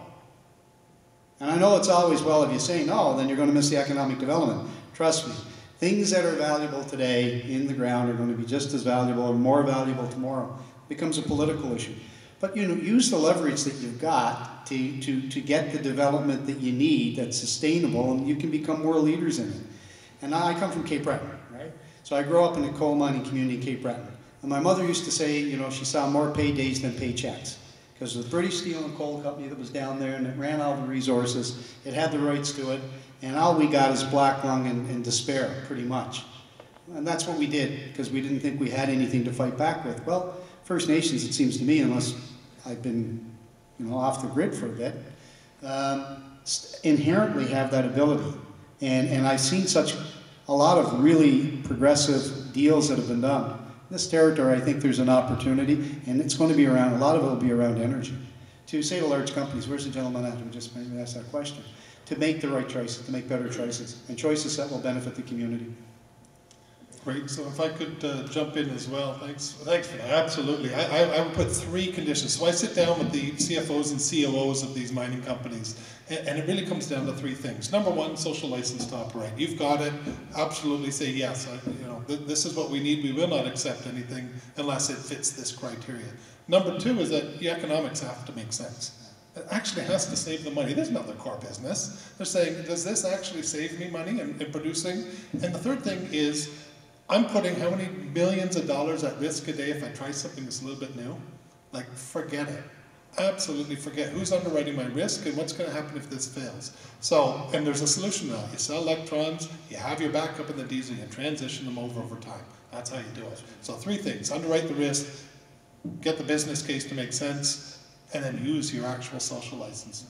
And I know it's always, well, if you say no, then you're going to miss the economic development. Trust me. Things that are valuable today in the ground are going to be just as valuable or more valuable tomorrow. It becomes a political issue. But use the leverage that you've got to get the development that you need that's sustainable, and you can become more leaders in it. And I come from Cape Breton, right? So I grew up in a coal mining community in Cape Breton. And my mother used to say, she saw more paydays than paychecks. Because the British Steel and Coal Company that was down there, and it ran all the resources, it had the rights to it, and all we got is black lung and despair, pretty much. And that's what we did, because we didn't think we had anything to fight back with. Well, First Nations, it seems to me, unless I've been off the grid for a bit, inherently have that ability. And I've seen a lot of really progressive deals that have been done. In this territory, I think there's an opportunity, and it's going to be around, a lot of it will be around energy. To say to large companies, where's the gentleman at who just maybe asked that question? To make the right choices, to make better choices, and choices that will benefit the community. Great. So if I could jump in as well, thanks for that. Absolutely. I would put 3 conditions. So I sit down with the CFOs and COOs of these mining companies, and it really comes down to 3 things. Number 1, social license to operate. You've got it. Absolutely say yes. This is what we need. We will not accept anything unless it fits this criteria. Number 2 is that the economics have to make sense. It actually has to save the money. This is not their core business. They're saying, does this actually save me money in producing? And the third thing is, I'm putting how many millions of dollars at risk a day if I try something that's a little bit new? Like, forget it. Absolutely forget. Who's underwriting my risk, and what's going to happen if this fails? So, and there's a solution now. You sell electrons, you have your backup in the diesel, you transition them over time. That's how you do it. So 3 things. Underwrite the risk, get the business case to make sense, and then use your actual social license.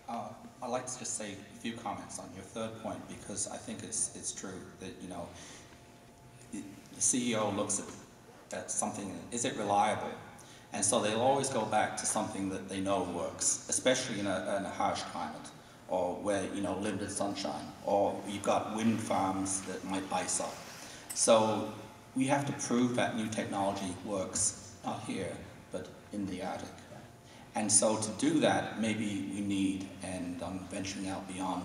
I'd like to just say a few comments on your third point, because I think it's true that, the CEO looks at something, is it reliable? And so they'll always go back to something that they know works, especially in a harsh climate, or where, limited sunshine, or you've got wind farms that might ice up. So we have to prove that new technology works, not here, but in the Arctic. And so to do that, maybe we need, and I'm venturing out beyond,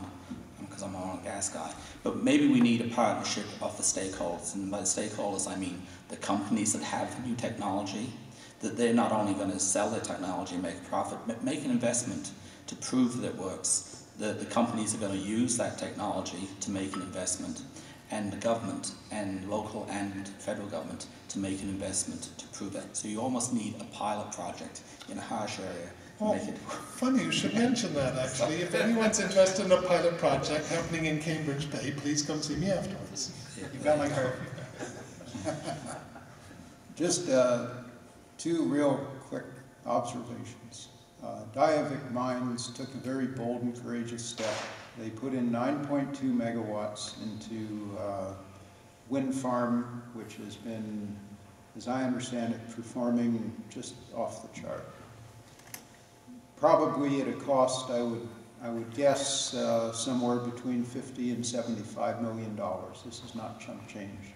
because I'm an oil and gas guy, but maybe we need a partnership of the stakeholders. And by the stakeholders, I mean the companies that have the new technology, that they're not only going to sell their technology and make a profit, but make an investment to prove that it works. The companies are going to use that technology to make an investment, and the government, and local and federal government, to make an investment to prove that. So you almost need a pilot project in a harsh area Oh, make it. funny you should mention that, actually. If anyone's interested in a pilot project happening in Cambridge Bay, please come see me afterwards. You got my card. Just two real quick observations. Diavik Mines took a very bold and courageous step. They put in 9.2 megawatts into wind farm, which has been, as I understand it, performing just off the chart. Probably at a cost, I would guess, somewhere between $50 and $75 million. This is not chump change.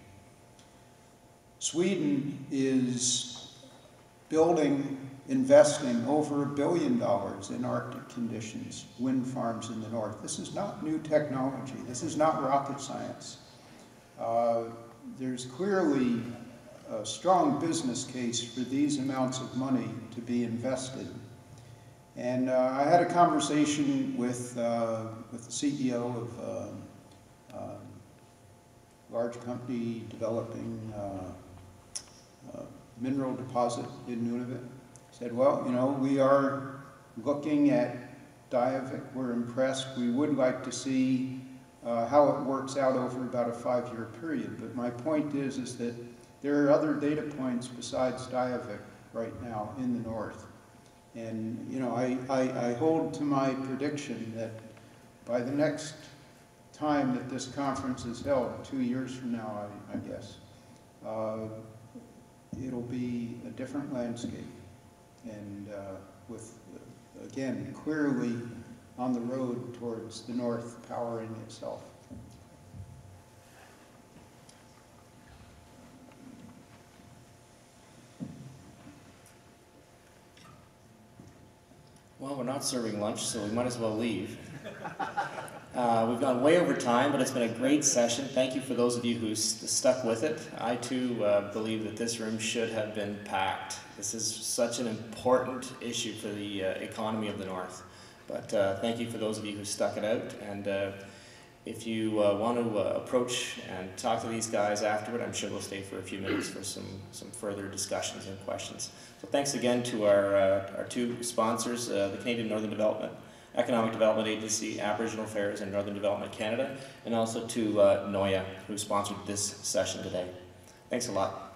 Sweden is investing over $1 billion in Arctic conditions, wind farms in the north. This is not new technology. This is not rocket science. There's clearly a strong business case for these amounts of money to be invested. And I had a conversation with the CEO of a large company developing mineral deposit in Nunavut. Said, well, you know, we are looking at Diavik. We're impressed. We would like to see how it works out over about a 5-year period. But my point is that there are other data points besides Diavik right now in the north. And, you know, I hold to my prediction that by the next time that this conference is held, 2 years from now, I guess, it'll be a different landscape. And with, again, clearly on the road towards the north powering itself. Well, we're not serving lunch, so we might as well leave. We've gone way over time, but it's been a great session. Thank you for those of you who stuck with it. I, too, believe that this room should have been packed. This is such an important issue for the economy of the North. But thank you for those of you who stuck it out. And if you want to approach and talk to these guys afterward, I'm sure we'll stay for a few minutes for some further discussions and questions. So thanks again to our two sponsors, the Canadian Northern Economic Development Agency, Aboriginal Affairs and Northern Development Canada, and also to NOIA, who sponsored this session today. Thanks a lot.